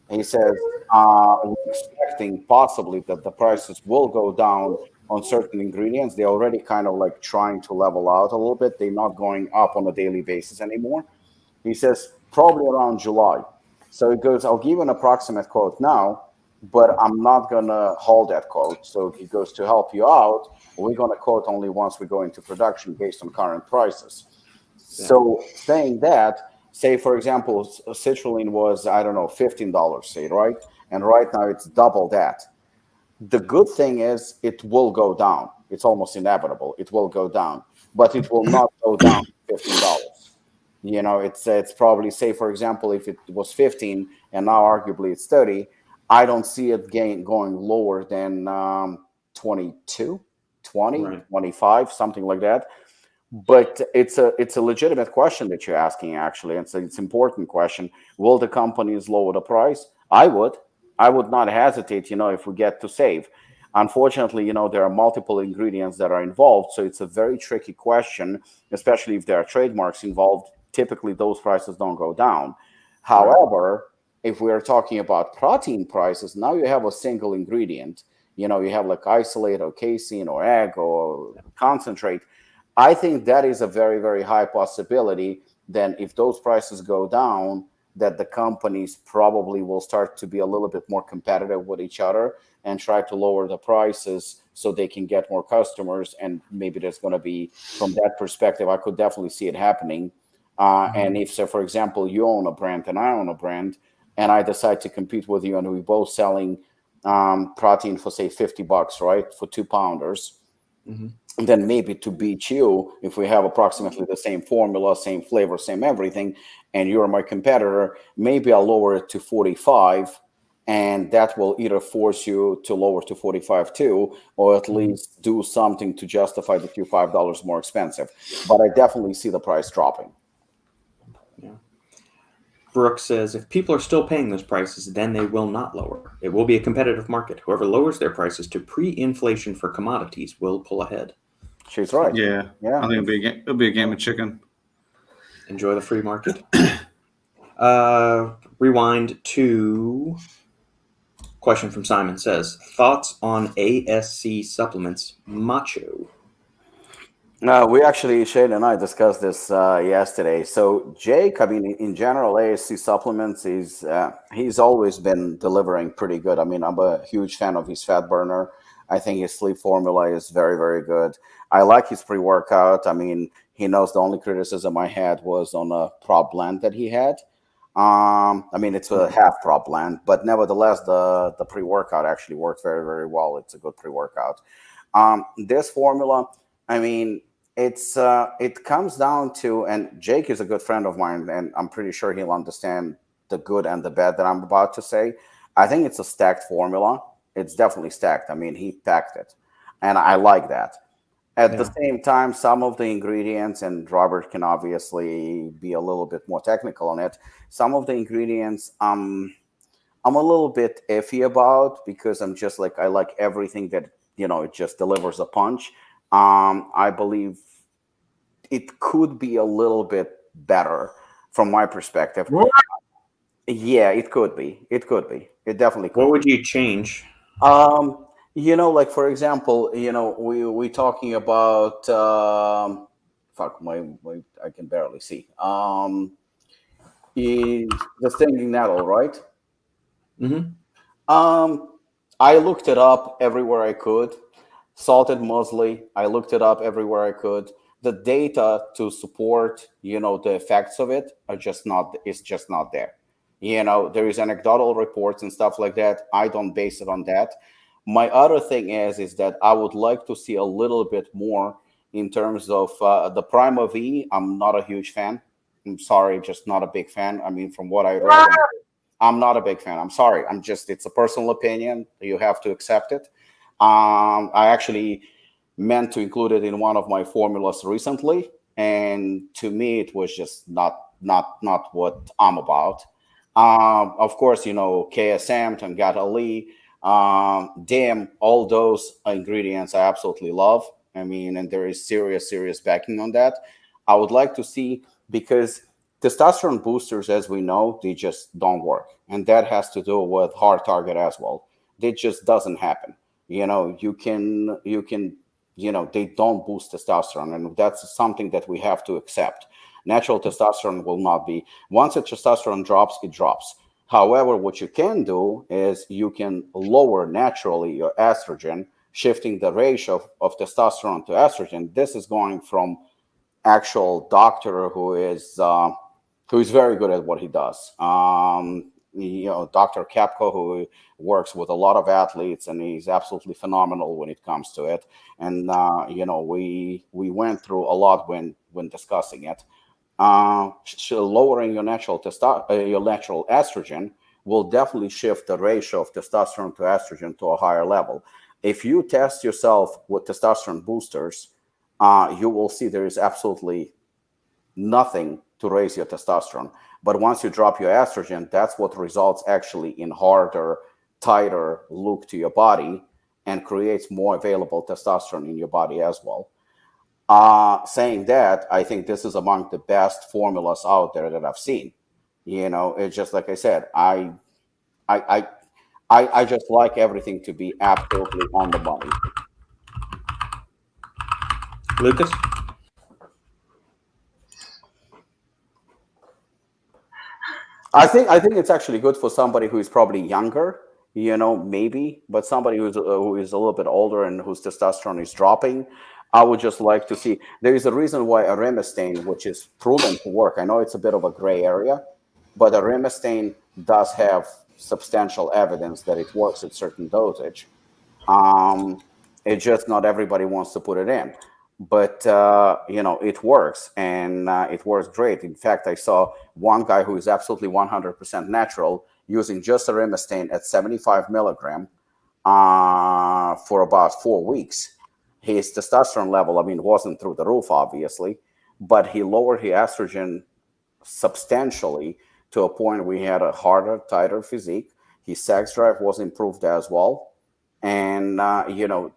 he says, we're expecting possibly that the prices will go down on certain ingredients. They're already kind of like trying to level out a little bit. They're not going up on a daily basis anymore. He says, probably around July. So he goes, I'll give you an approximate quote now, but I'm not going to hold that quote. So he goes, to help you out, we're going to quote only once we go into production based on current prices. Yeah. So saying that, say, for example, citrulline was, I don't know, $15, say, right? And right now it's double that. The good thing is it will go down. It's almost inevitable. It will go down, but it will not go down $15. It's probably, say, for example, if it was 15 and now arguably it's 30, I don't see it going lower than 22, 20, right. 25, something like that. But it's a legitimate question that you're asking, actually. It's an important question. Will the companies lower the price? I would not hesitate, if we get to save. Unfortunately, there are multiple ingredients that are involved. So it's a very tricky question, especially if there are trademarks involved. Typically, those prices don't go down. However, if we are talking about protein prices, now you have a single ingredient. You have like isolate or casein or egg or concentrate. I think that is a very, very high possibility. Then if those prices go down, that the companies probably will start to be a little bit more competitive with each other and try to lower the prices so they can get more customers. And maybe there's going to be, from that perspective, I could definitely see it happening. And if, so, for example, you own a brand and I own a brand, and I decide to compete with you, and we're both selling protein for, say, $50, right, for 2 pounders, and then maybe to beat you, if we have approximately the same formula, same flavor, same everything, and you're my competitor, maybe I'll lower it to 45, and that will either force you to lower to 45 too, or at least do something to justify that you're $5 more expensive. But I definitely see the price dropping. Yeah. Brooke says, if people are still paying those prices, then they will not lower. It will be a competitive market. Whoever lowers their prices to pre-inflation for commodities will pull ahead. She's right. Yeah. I think it'll be a game of chicken. Enjoy the free market. Rewind to question from Simon says, thoughts on ASC Supplements Macho? We actually, Shane and I discussed this yesterday. So Jake, in general, ASC Supplements, he's always been delivering pretty good. I'm a huge fan of his fat burner. I think his sleep formula is very, very good. I like his pre-workout. I mean, he knows the only criticism I had was on a prop blend that he had. I mean, it's a half prop blend, but nevertheless, the pre-workout actually worked very, very well. It's a good pre-workout. This formula, I mean, it comes down to, and Jake is a good friend of mine, and I'm pretty sure he'll understand the good and the bad that I'm about to say. I think it's a stacked formula. It's definitely stacked. I mean, he packed it, and I like that. At the same time, some of the ingredients, and Robert can obviously be a little bit more technical on it. Some of the ingredients, I'm a little bit iffy about, because I'm just like, I like everything that, it just delivers a punch. I believe it could be a little bit better from my perspective. What? Yeah, it could be. It could be. It definitely could. What would you change? Like for example, we talking about fuck my I can barely see. The stinging nettle, right? Mm-hmm. I looked it up everywhere I could. Salted muesli, I looked it up everywhere I could. The data to support, the effects of it are just not. It's just not there. There is anecdotal reports and stuff like that. I don't base it on that. My other thing is that I would like to see a little bit more in terms of the Prima V. I'm not a huge fan. I'm sorry, just not a big fan. I mean, from what I read, I'm not a big fan. I'm sorry. It's a personal opinion. You have to accept it. I actually meant to include it in one of my formulas recently, and to me, it was just not what I'm about. Of course, KSM, Tangat Ali, DIM, all those ingredients I absolutely love. I mean, and there is serious backing on that. I would like to see, because testosterone boosters, as we know, they just don't work. And that has to do with hard target as well. It just doesn't happen. You can, they don't boost testosterone. And that's something that we have to accept. Natural testosterone will not be. Once the testosterone drops, it drops. However, what you can do is you can lower naturally your estrogen, shifting the ratio of testosterone to estrogen. This is going from actual doctor who is very good at what he does. Dr. Kapko, who works with a lot of athletes, and he's absolutely phenomenal when it comes to it. And we went through a lot when discussing it. Lowering your natural estrogen will definitely shift the ratio of testosterone to estrogen to a higher level. If you test yourself with testosterone boosters, you will see there is absolutely nothing to raise your testosterone. But once you drop your estrogen, that's what results actually in harder, tighter look to your body and creates more available testosterone in your body as well. Saying that, I think this is among the best formulas out there that I've seen. It's just like I said, I just like everything to be absolutely on the money. Lukasz? I think it's actually good for somebody who is probably younger, maybe, but somebody who is a little bit older and whose testosterone is dropping. I would just like to see. There is a reason why arimistane, which is proven to work. I know it's a bit of a gray area, but arimistane does have substantial evidence that it works at certain dosage. It's just not everybody wants to put it in. But, it works, and it works great. In fact, I saw one guy who is absolutely 100% natural using just arimistane at 75 milligram for about 4 weeks. His testosterone level, wasn't through the roof, obviously, but he lowered his estrogen substantially to a point where he had a harder, tighter physique. His sex drive was improved as well. And,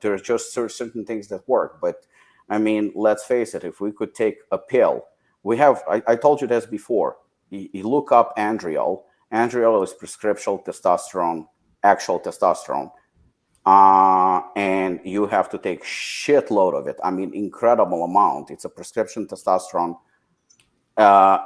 there's just certain things that work. But, let's face it, if we could take a pill, I told you this before. You look up Andriol. Andriol is prescription testosterone, actual testosterone. And you have to take shitload of it. Incredible amount. It's a prescription testosterone.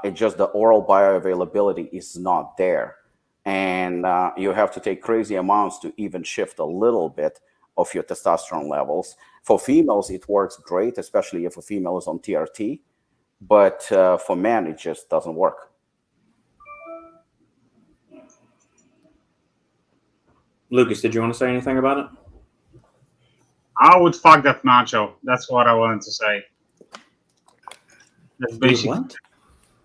It's just the oral bioavailability is not there. And you have to take crazy amounts to even shift a little bit of your testosterone levels. For females, it works great, especially if a female is on TRT. But for men, it just doesn't work. Lukasz, did you want to say anything about it? I would fuck that macho. That's what I wanted to say.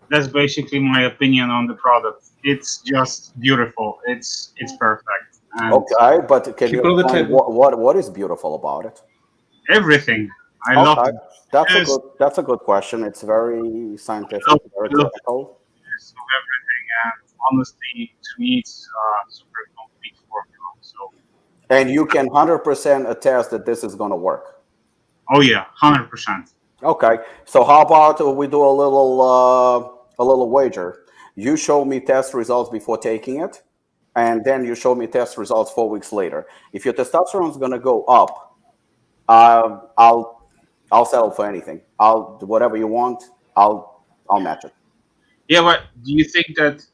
That's basically my opinion on the product. It's just beautiful. It's perfect. And Okay, but can you People at the explain table. what is beautiful about it? everything. I love Okay, it. that's a good question. It's very scientific, I very love technical. of everything, and honestly, to me, it's super complete formula. So, And you can 100% attest that this is going to work. oh yeah, 100%. Okay, so how about we do a little wager? You show me test results before taking it, and then you show me test results 4 weeks later. If your testosterone is going to go up, I'll settle for anything. I'll do whatever you want. I'll match it. Yeah, but do you think that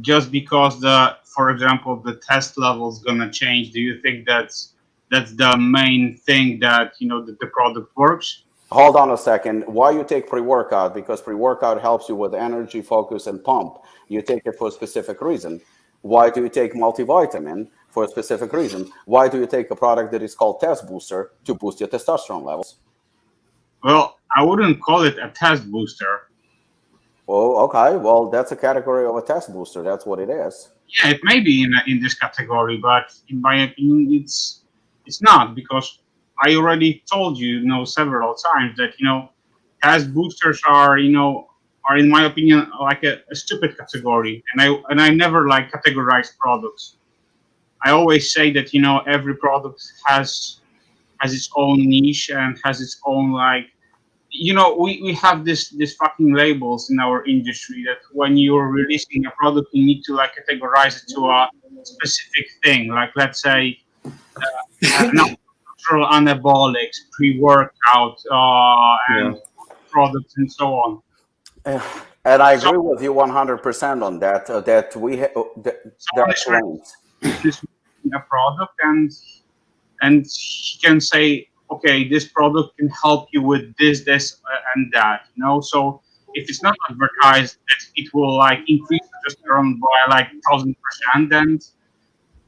just because for example, the test level is gonna change, do you think that's the main thing that that the product works? Hold on a second. Why you take pre-workout? Because pre-workout helps you with energy, focus, and pump. You take it for a specific reason. Why do you take multivitamin? For a specific reason. Why do you take a product that is called test booster? To boost your testosterone levels. Well, I wouldn't call it a test booster. Oh, okay. Well, that's a category of a test booster. That's what it is. Yeah, it may be in this category, but in my opinion, it's not, because I already told you, several times that test boosters are in my opinion like a stupid category, and I never like categorize products. I always say that every product has its own niche and has its own we have this fucking labels in our industry that when you're releasing a product you need to categorize it to a specific thing, like let's say natural anabolics, pre-workout, and products and so on. And I agree with you 100% on that. That we that claims. This a product and he can say, okay, this product can help you with this, and that. So if it's not advertised that it will increase testosterone by 1,000%, then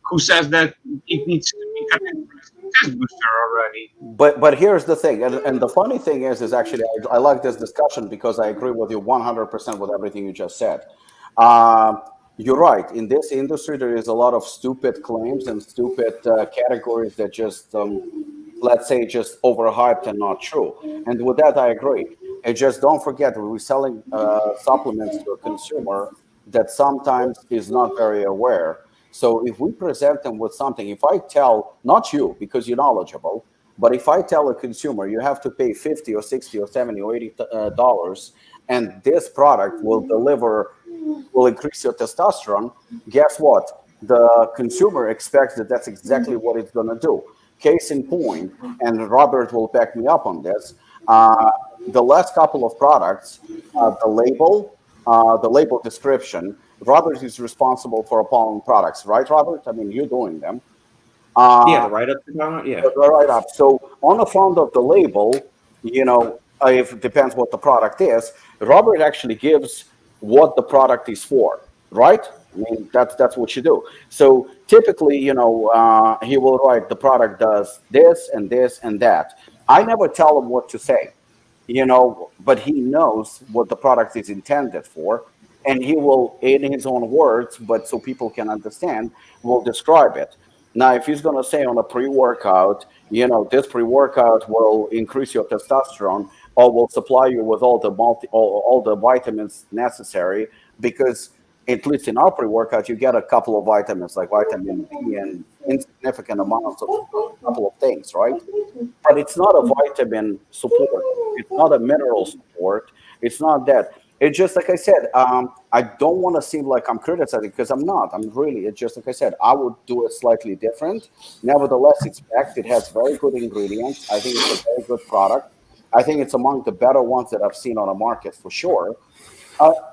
who says that it needs to be categorized as a test booster already? But here's the thing, and the funny thing is actually I like this discussion because I agree with you 100% with everything you just said. You're right. In this industry, there is a lot of stupid claims and stupid categories that just, let's say, just overhyped and not true. And with that, I agree. And just don't forget, we're selling supplements to a consumer that sometimes is not very aware. So if we present them with something, if I tell, not you, because you're knowledgeable, but if I tell a consumer you have to pay $50 or $60 or $70 or $80, and this product will increase your testosterone, guess what? The consumer expects that that's exactly what it's going to do. Case in point, and Robert will back me up on this, the last couple of products, the label description, Robert is responsible for Apollon products, right, Robert? I mean, you're doing them. The write-up. Yeah. The write-up. So on the front of the label, if it depends what the product is, Robert actually gives what the product is for, right? I mean, that's what you do. So typically, he will write the product does this and this and that. I never tell him what to say, but he knows what the product is intended for, and he will, in his own words, but so people can understand, will describe it. Now, if he's going to say on a pre-workout, this pre-workout will increase your testosterone or will supply you with all the vitamins necessary, because at least in our pre-workout, you get a couple of vitamins like vitamin B and insignificant amounts of a couple of things, right? But it's not a vitamin support. It's not a mineral support. It's not that. It's just like I said, I don't want to seem like I'm criticizing, because I'm not. It's just like I said, I would do it slightly different. Nevertheless, it's packed. It has very good ingredients. I think it's a very good product. I think it's among the better ones that I've seen on the market for sure.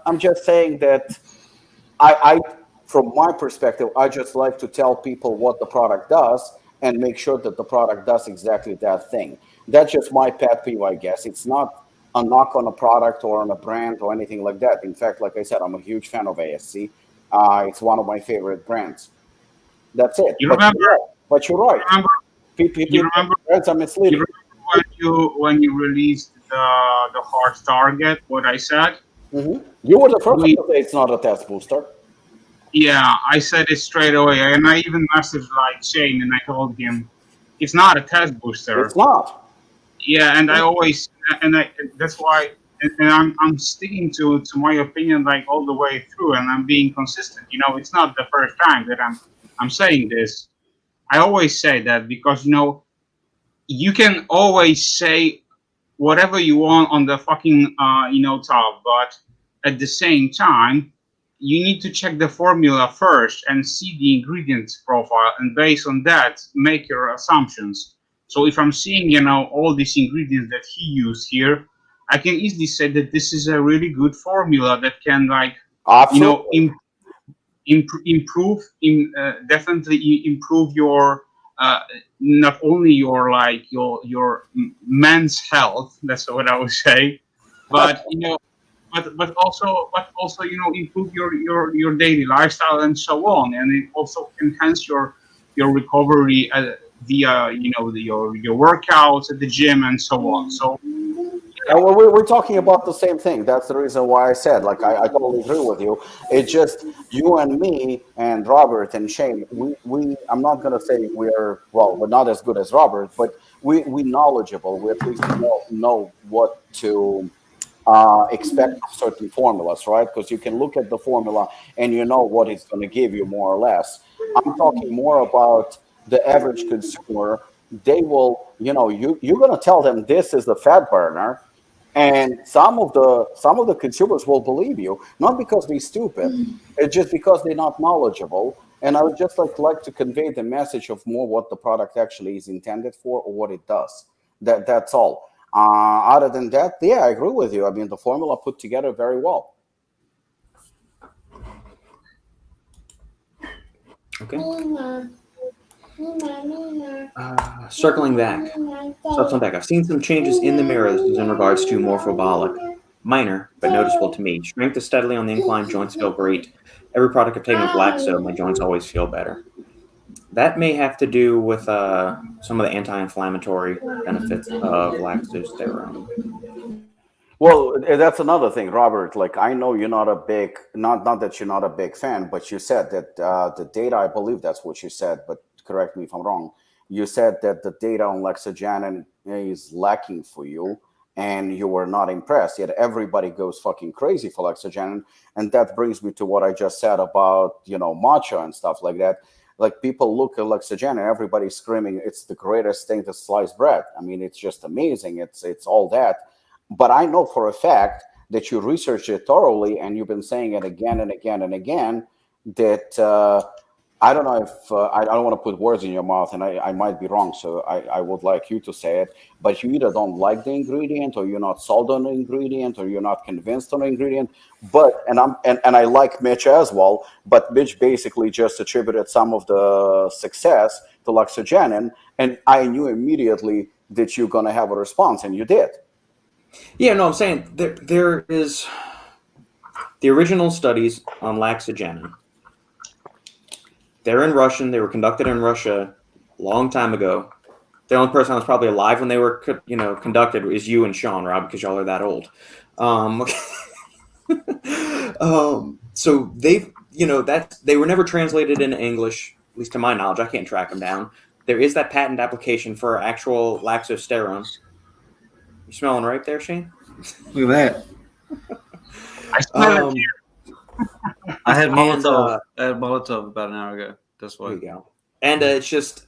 I'm just saying that I, from my perspective, I just like to tell people what the product does and make sure that the product does exactly that thing. That's just my pet peeve, I guess. It's not a knock on a product or on a brand or anything like that. In fact, like I said, I'm a huge fan of ASC. It's one of my favorite brands. That's it. You But remember? you're right. But you're right. Remember? You remember? Brands are misleading. You remember when you released the hard target? What I said? You were the first one to say it's not a test booster. Yeah, I said it straight away, and I even messaged like Shane, and I told him it's not a test booster. It's not. Yeah, and I always, that's why, and I'm sticking to my opinion like all the way through, and I'm being consistent. You know, it's not the first time that I'm saying this. I always say that because you can always say whatever you want on the fucking top, but at the same time, you need to check the formula first and see the ingredients profile, and based on that, make your assumptions. So if I'm seeing, all these ingredients that he used here, I can easily say that this is a really good formula that can, Absolutely. definitely improve your not only your men's health. That's what I would say, but but also improve your daily lifestyle and so on, and it also enhance your recovery via your workouts at the gym and so on. So Well, we're talking about the same thing. That's the reason why I said, I totally agree with you. It's just you and me and Robert and Shane. We I'm not gonna say we're not as good as Robert, but we knowledgeable. We at least know what to expect from certain formulas, right? Because you can look at the formula and you know what it's going to give you more or less. I'm talking more about the average consumer. They will, you're going to tell them this is the fat burner, and some of the consumers will believe you, not because they're stupid, it's just because they're not knowledgeable. And I would just like to convey the message of more what the product actually is intended for or what it does. That's all. Other than that, yeah, I agree with you. I mean, the formula put together very well. Okay. Circling back. I've seen some changes in the mirrors in regards to morphobolic. Minor, but noticeable to me. Strength is steadily on the incline. Joints feel great. Every product I've taken with Laxo, my joints always feel better. That may have to do with some of the anti-inflammatory benefits of lactosterone. Well, that's another thing, Robert. Like, I know you're not a big, not that you're not a big fan, but you said that the data, I believe that's what you said, but correct me if I'm wrong. You said that the data on Lexogenin is lacking for you, and you were not impressed. Yet everybody goes fucking crazy for Lexogenin, and that brings me to what I just said about matcha and stuff like that. Like, people look at Lexogenin, and everybody's screaming, "It's the greatest thing to slice bread." I mean, it's just amazing. It's all that. But I know for a fact that you researched it thoroughly, and you've been saying it again and again and again. That I don't know if I don't want to put words in your mouth, and I might be wrong. So I would like you to say it. But you either don't like the ingredient, or you're not sold on the ingredient, or you're not convinced on the ingredient. But and I like Mitch as well. But Mitch basically just attributed some of the success to Lexogenin, and I knew immediately that you're gonna have a response, and you did. Yeah, no, I'm saying there is the original studies on Laxogenin. They're in Russian. They were conducted in Russia a long time ago. The only person that was probably alive when they were, conducted is you and Sean, Rob, because y'all are that old. So they've, they were never translated into English, at least to my knowledge. I can't track them down. There is that patent application for actual laxosterone. You smelling right there, Shane? Look at that. I smell it here. I had Molotov about an hour ago. That's why. There you go. And it's just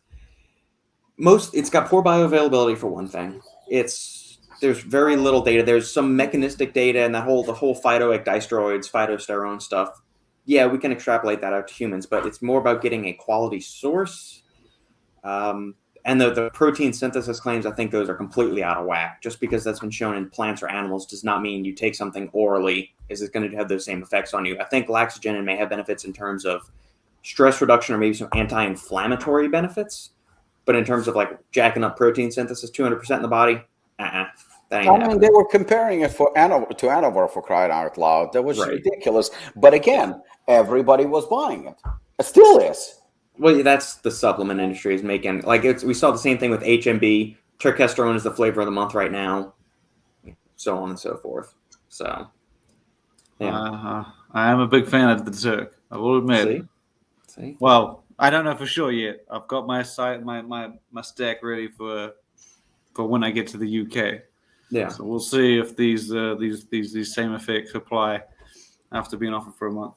it's got poor bioavailability for one thing. There's very little data. There's some mechanistic data and the whole phytosteroids, phytosterone stuff. Yeah, we can extrapolate that out to humans, but it's more about getting a quality source. And the protein synthesis claims, I think those are completely out of whack. Just because that's been shown in plants or animals does not mean you take something orally is it going to have those same effects on you. I think Laxogenin may have benefits in terms of stress reduction or maybe some anti-inflammatory benefits. But in terms of like jacking up protein synthesis 200% in the body, that ain't I mean, happening. they were comparing it to Anavar for crying out loud. That was Right. ridiculous. But again, everybody was buying it. It still is. Well, that's the supplement industry is making. Like we saw the same thing with HMB. Turkesterone is the flavor of the month right now, so on and so forth. So, yeah. I am a big fan of the Turk. I will admit. See? Well, I don't know for sure yet. I've got my stack ready for when I get to the UK. Yeah. So we'll see if these same effects apply after being off it for a month.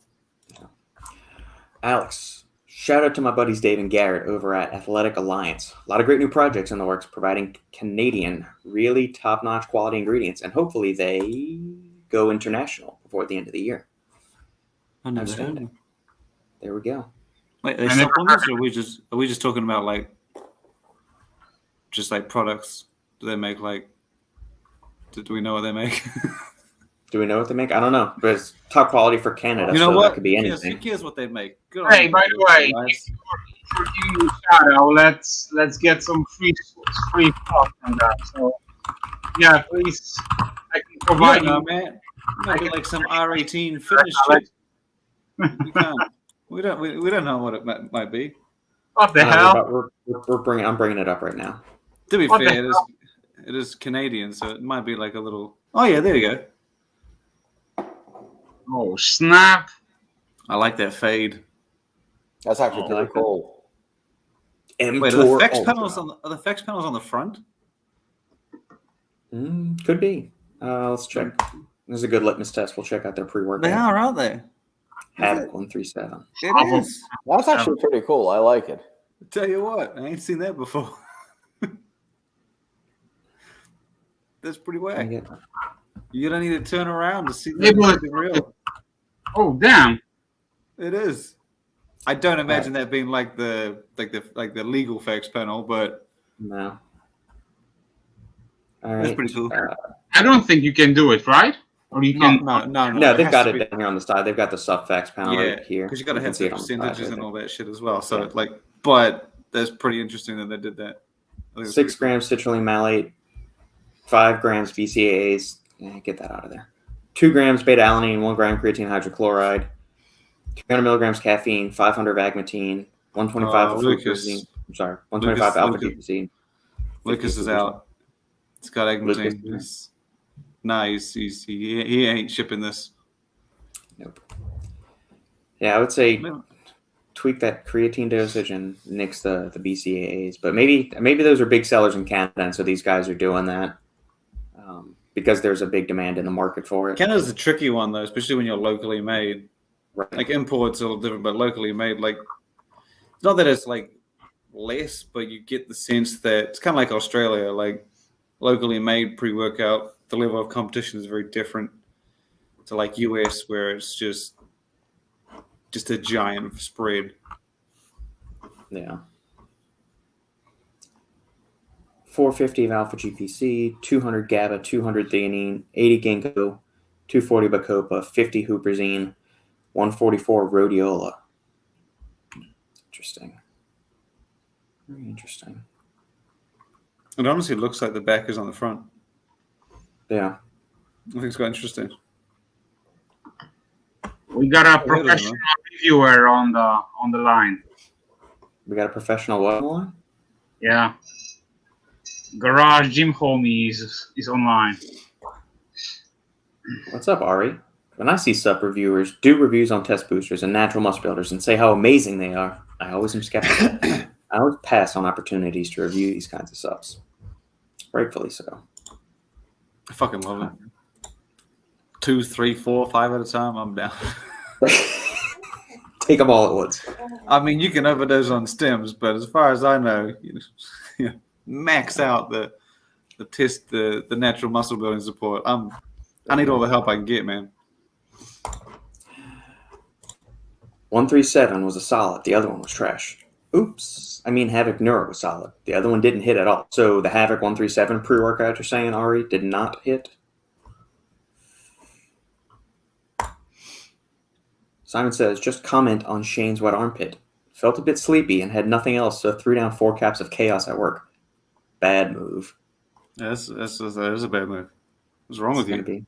Alex, shout out to my buddies Dave and Garrett over at Athletic Alliance. A lot of great new projects in the works, providing Canadian, really top-notch quality ingredients, and hopefully they go international before the end of the year. I never heard of. There we go. Wait, are they supplements, or are we just talking about like just like products? Do they make like? Do we know what they make? Do we know what they make? I don't know, but it's top quality for Canada. You know so what? That could be anything. Who cares what they make? Hey, by the way, if you're giving me a shout out, let's get some free stuff from that. So yeah, please, I can provide you. Man. Maybe like some R18 fitness shit. We don't know what it might be. What the hell? I'm bringing it up right now. To be fair, it is Canadian, so it might be like a little. Oh yeah, there you go. Oh snap! I like that fade. That's actually pretty cool. Wait, are the effects panels on the front? Could be. Let's check. This is a good litmus test. We'll check out their pre-workout. They are, aren't they? Havoc 137. It is. That's actually pretty cool. I like it. I tell you what, I ain't seen that before. That's pretty whack. You don't need to turn around to see that real. Oh damn! It is. I don't imagine that being like the legal facts panel, but no. All right. That's pretty cool. I don't think you can do it, right? Or you can? No, they've got it down here on the side. They've got the sub facts panel right here. Because you got to have the percentages and all that shit as well. So but that's pretty interesting that they did that. 6 grams citrulline malate, 5 grams BCAAs. Get that out of there. 2 grams beta-alanine, 1 gram creatine hydrochloride, 300 milligrams caffeine, 500 agmatine, 125 flucosine. I'm sorry, 125 alpha-ketazine. Lukasz is out. It's got agmatine. Nice. He ain't shipping this. Nope. Yeah, I would say tweak that creatine dosage and nix the BCAAs. But maybe those are big sellers in Canada, and so these guys are doing that because there's a big demand in the market for it. Canada's a tricky one, though, especially when you're locally made. Right. Like imports are a little different, but locally made, like it's not that it's like less, but you get the sense that it's kind of like Australia, like locally made pre-workout. The level of competition is very different to like US, where it's just a giant spread. Yeah. 450 of alpha GPC, 200 GABA, 200 theanine, 80 ginkgo, 240 bacopa, 50 huperzine, 144 rhodiola. Interesting. Very interesting. It honestly looks like the back is on the front. Yeah. I think it's quite interesting. We got a professional reviewer on the line. We got a professional what on the line? Yeah. Garage Gym Homie is online. What's up, Ari? When I see sup reviewers do reviews on test boosters and natural muscle builders and say how amazing they are, I always am skeptical. I always pass on opportunities to review these kinds of subs. Rightfully so. I fucking love it. 2, 3, 4, 5 at a time, I'm down. Take them all at once. I mean, you can overdose on stems, but as far as I know, max out the natural muscle building support. I need all the help I can get, man. 137 was a solid. The other one was trash. Oops. I mean, Havoc Neuro was solid. The other one didn't hit at all. So the Havoc 137 pre-workout you're saying, Ari, did not hit? Simon says, just comment on Shane's wet armpit. Felt a bit sleepy and had nothing else, so threw down 4 caps of chaos at work. Bad move. That is a bad move. What's wrong with you?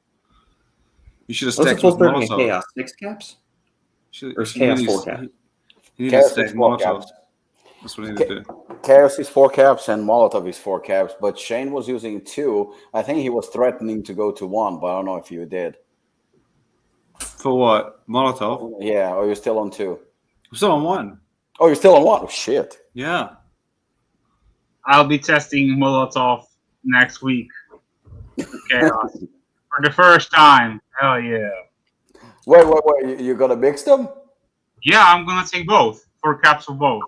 You should have What's a stacked full with 30 in Molotov. chaos? 6 caps? Or is He chaos needs- 4 caps? He needed to Chaos stack is 4 Molotov. caps. That's what he needed to do. Chaos is 4 caps and Molotov is 4 caps, but Shane was using 2. I think he was threatening to go to 1, but I don't know if you did. For what? Molotov? Yeah, or you're still on 2. I'm still on 1. Oh, you're still on 1? Oh, shit. Yeah. I'll be testing Molotov next week. Chaos. For the first time. Hell yeah. Wait. You gonna mix them? Yeah, I'm gonna take both. 4 caps of both.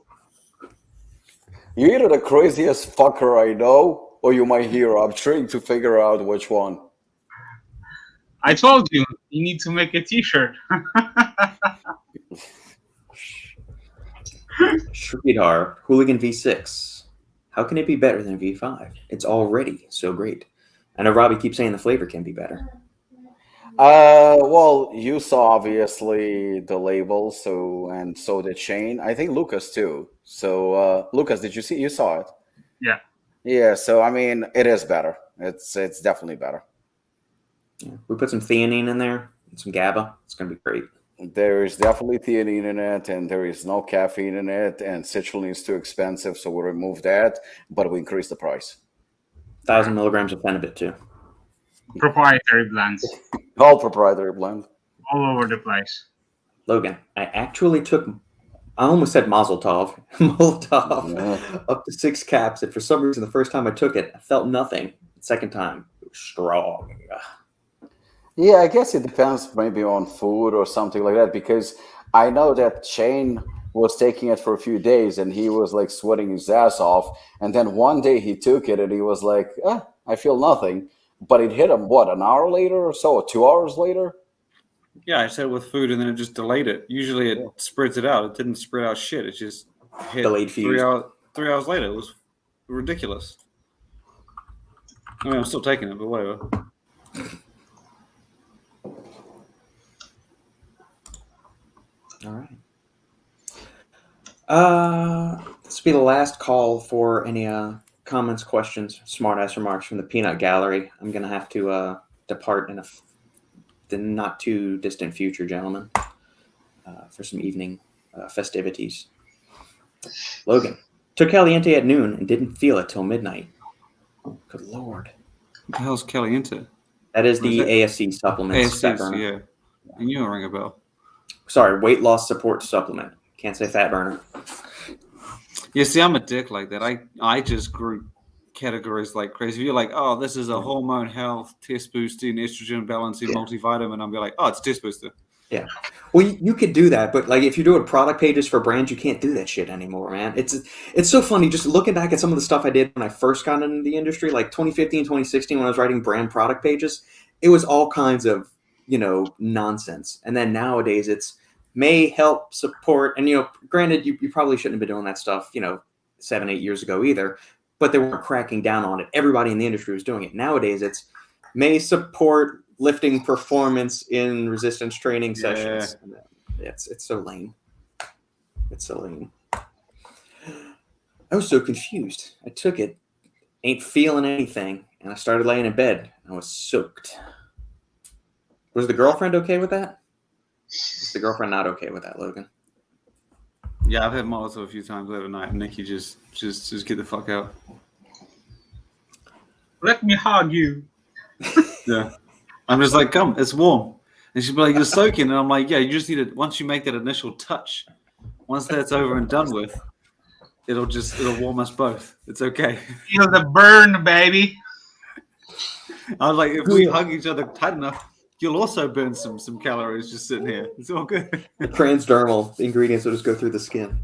You're either the craziest fucker I know, or you're my hero. I'm trying to figure out which one. I told you, you need to make a t-shirt. Sridhar, Hooligan V6. How can it be better than V5? It's already so great. I know Robbie keeps saying the flavor can be better. Well, you saw obviously the label, and so did Shane. I think Lukasz too. So, Lukasz, did you see? You saw it? Yeah. Yeah. So, I mean, it is better. It's definitely better. Yeah. We put some theanine in there and some GABA. It's going to be great. There is definitely theanine in it, and there is no caffeine in it, and citrulline is too expensive, so we remove that, but we increase the price. 1,000 milligrams of Phenibut too. Proprietary blends. All proprietary blend. All over the place. Logan, I actually took, I almost said Mazel Tov, Molotov, Yeah. up to 6 caps, and for some reason, the first time I took it, I felt nothing. The second time, it was strong. Yeah, I guess it depends maybe on food or something like that, because I know that Shane was taking it for a few days and he was like sweating his ass off. And then one day he took it and he was like, I feel nothing. But it hit him, what, an hour later or so, or 2 hours later? Yeah, I said it with food and then it just delayed it. Usually it spreads it out. It didn't spread out shit. It just hit Delayed fuse. 3 hours later. It was ridiculous. I mean, I'm still taking it, but whatever. All right. This will be the last call for any comments, questions, smart-ass remarks from the peanut gallery. I'm going to have to depart in the not-too-distant future, gentlemen, for some evening festivities. Logan, took Caliente at noon and didn't feel it till midnight. Oh, good Lord. What the hell's Caliente? That is the What ASC Supplements. Fat ASC, burner. yeah. And you don't ring a bell. Sorry, weight loss support supplement. Can't say fat burner. Yeah, see, I'm a dick like that. I just group categories like crazy. If you're like, oh, this is a hormone health, test boosting, estrogen balancing, multivitamin, I'll be like, oh, it's test booster. Yeah. Well, you could do that, but like if you're doing product pages for brands, you can't do that shit anymore, man. It's so funny just looking back at some of the stuff I did when I first got into the industry, like 2015, 2016, when I was writing brand product pages, it was all kinds of, nonsense. And then nowadays it's may help support, and granted, you probably shouldn't have been doing that stuff, 7-8 years ago either, but they weren't cracking down on it. Everybody in the industry was doing it. Nowadays it's may support lifting performance in resistance training sessions. It's so lame. It's so lame. I was so confused. I took it, ain't feeling anything, and I started laying in bed. I was soaked. Was the girlfriend okay with that? Is the girlfriend not okay with that, Logan? Yeah, I've had Molotov a few times late at night, and Nikki just get the fuck out. Let me hug you. Yeah. I'm just like, come, it's warm. And she'd be like, you're soaking. And I'm like, yeah, you just need to, once you make that initial touch, once that's over and done with, it'll warm us both. It's okay. Feel the burn, baby. I was like, if we hug each other tight enough, you'll also burn some calories just sitting here. It's all good. The transdermal ingredients will just go through the skin.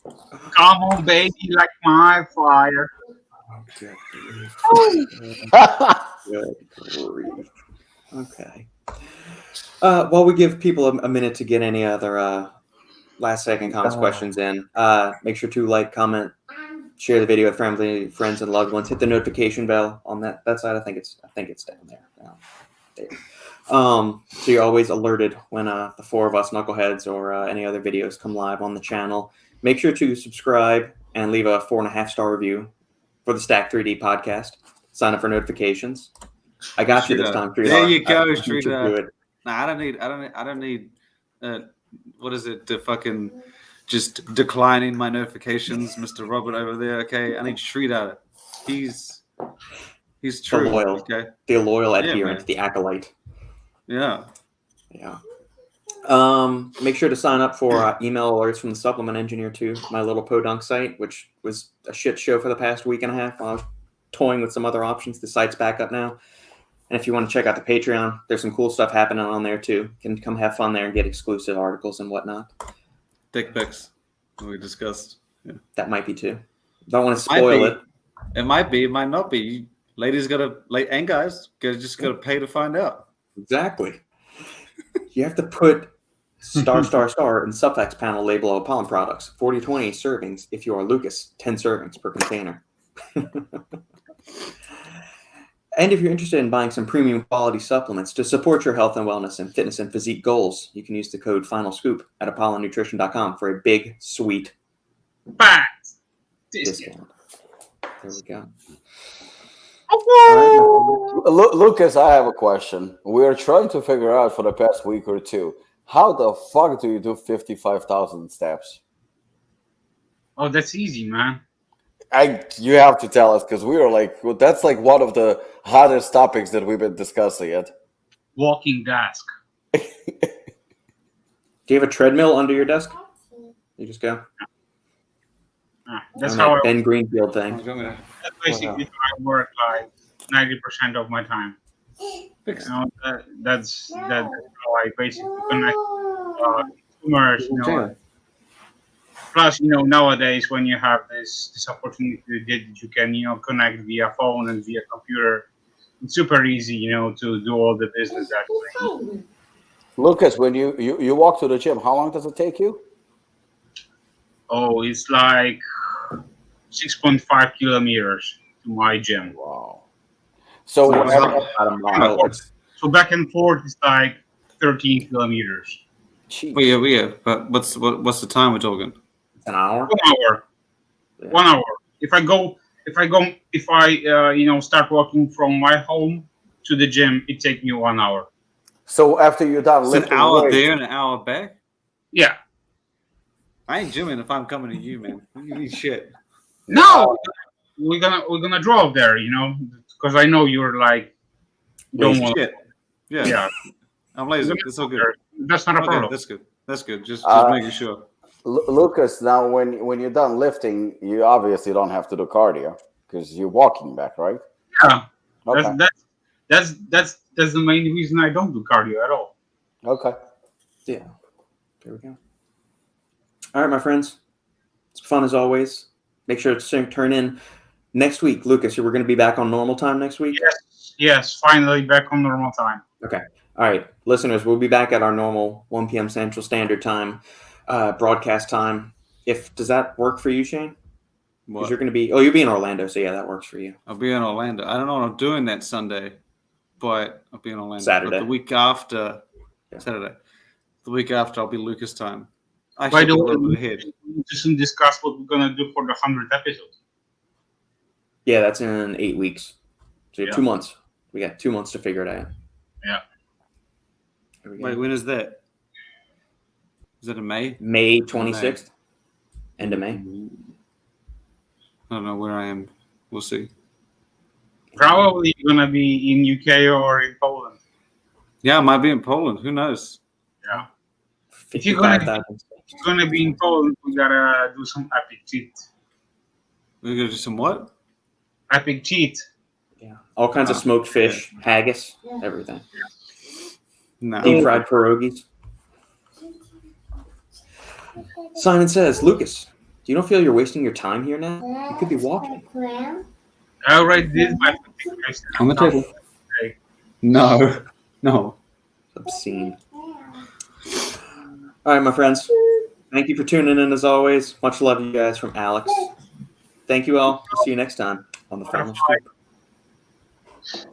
Come on, baby, like my fire. Good grief. Okay. While we give people a minute to get any other last second comments, questions in, make sure to like, comment, share the video with friends and loved ones. Hit the notification bell on that side. I think it's down there. There. So you're always alerted when the four of us knuckleheads or any other videos come live on the channel. Make sure to subscribe and leave a 4.5-star review for the Stack 3D podcast. Sign up for notifications. I got you this time, Tree. There you go, Streeter. It. Nah, I don't need. What is it? The fucking just declining my notifications, Mr. Robert over there. Okay, I need Streeter. He's true. The loyal, okay? The loyal adherent, the acolyte. Yeah. Yeah. Make sure to sign up for email alerts from the Supplement Engineer too, my little podunk site, which was a shit show for the past week and a half. I was toying with some other options. The site's back up now. And if you want to check out the Patreon, there's some cool stuff happening on there too. You can come have fun there and get exclusive articles and whatnot. Dick pics, we discussed. Yeah. That might be too. Don't want to spoil it. It might be, it might not be. Ladies and guys gotta pay to find out. Exactly. You have to put star in Subfax panel label of Apollon products. 40-20 servings if you are Lukasz. 10 servings per container. And if you're interested in buying some premium quality supplements to support your health and wellness and fitness and physique goals, you can use the code FINALSCOOP at ApollonNutrition.com for a big, sweet discount. There we go. Lukasz, I have a question. We are trying to figure out for the past week or two, how the fuck do you do 55,000 steps? Oh, that's easy, man. You have to tell us, because we are like, well, that's like one of the hottest topics that we've been discussing yet. Walking desk. Do you have a treadmill under your desk? You just go. That's how Ben Greenfield thing. That's basically how I work like 90% of my time. That's how I basically connect consumers. Plus, nowadays when you have this opportunity that you can, connect via phone and via computer, it's super easy, to do all the business that way. Lukasz, when you walk to the gym, how long does it take you? Oh, it's like 6.5 kilometers to my gym. Wow. So back and forth is like 13 kilometers. Yeah. But what's the time we're talking? An hour. 1 hour. Yeah. 1 hour. If I start walking from my home to the gym, it takes me 1 hour. So after you're done lifting, an hour there and an hour back. Yeah. I ain't gymming if I'm coming to you, man. You need shit. No, we're gonna drive there, because I know you're like don't want shit. Yeah. I'm lazy. It's all good. That's not a problem. That's good. Just making sure. Lukasz, now when you're done lifting, you obviously don't have to do cardio because you're walking back, right? Yeah. Okay. That's the main reason I don't do cardio at all. Okay. Yeah. There we go. All right, my friends. It's fun as always. Make sure to turn in next week. Lukasz, we're going to be back on normal time next week? Yes, finally back on normal time. Okay. All right. Listeners, we'll be back at our normal 1 p.m. Central Standard Time, broadcast time. Does that work for you, Shane? Because you're going to be, you'll be in Orlando, so yeah, that works for you. I'll be in Orlando. I don't know what I'm doing that Sunday, but I'll be in Orlando. Saturday. But the week after, Saturday. The week after, I'll be Lukasz time. By the way, we just discuss what we're going to do for the 100th episode. Yeah, that's in 8 weeks. So 2 months. We got 2 months to figure it out. Yeah. Wait, when is that? Is that in May? May 26th. End of May. I don't know where I am. We'll see. Probably going to be in UK or in Poland. Yeah, I might be in Poland. Who knows? Yeah. If you're going to be in Poland, we got to do some epic cheat. We're going to do some what? Epic cheat. Yeah. All kinds of smoked fish, haggis, everything. No. Deep fried pierogies. Simon says, Lukasz, do you don't feel you're wasting your time here now? You could be walking. I already did my on the table. No. Obscene. All right, my friends. Thank you for tuning in as always. Much love, you guys, from Alex. Thank you all. I'll see you next time on the Final Scoop.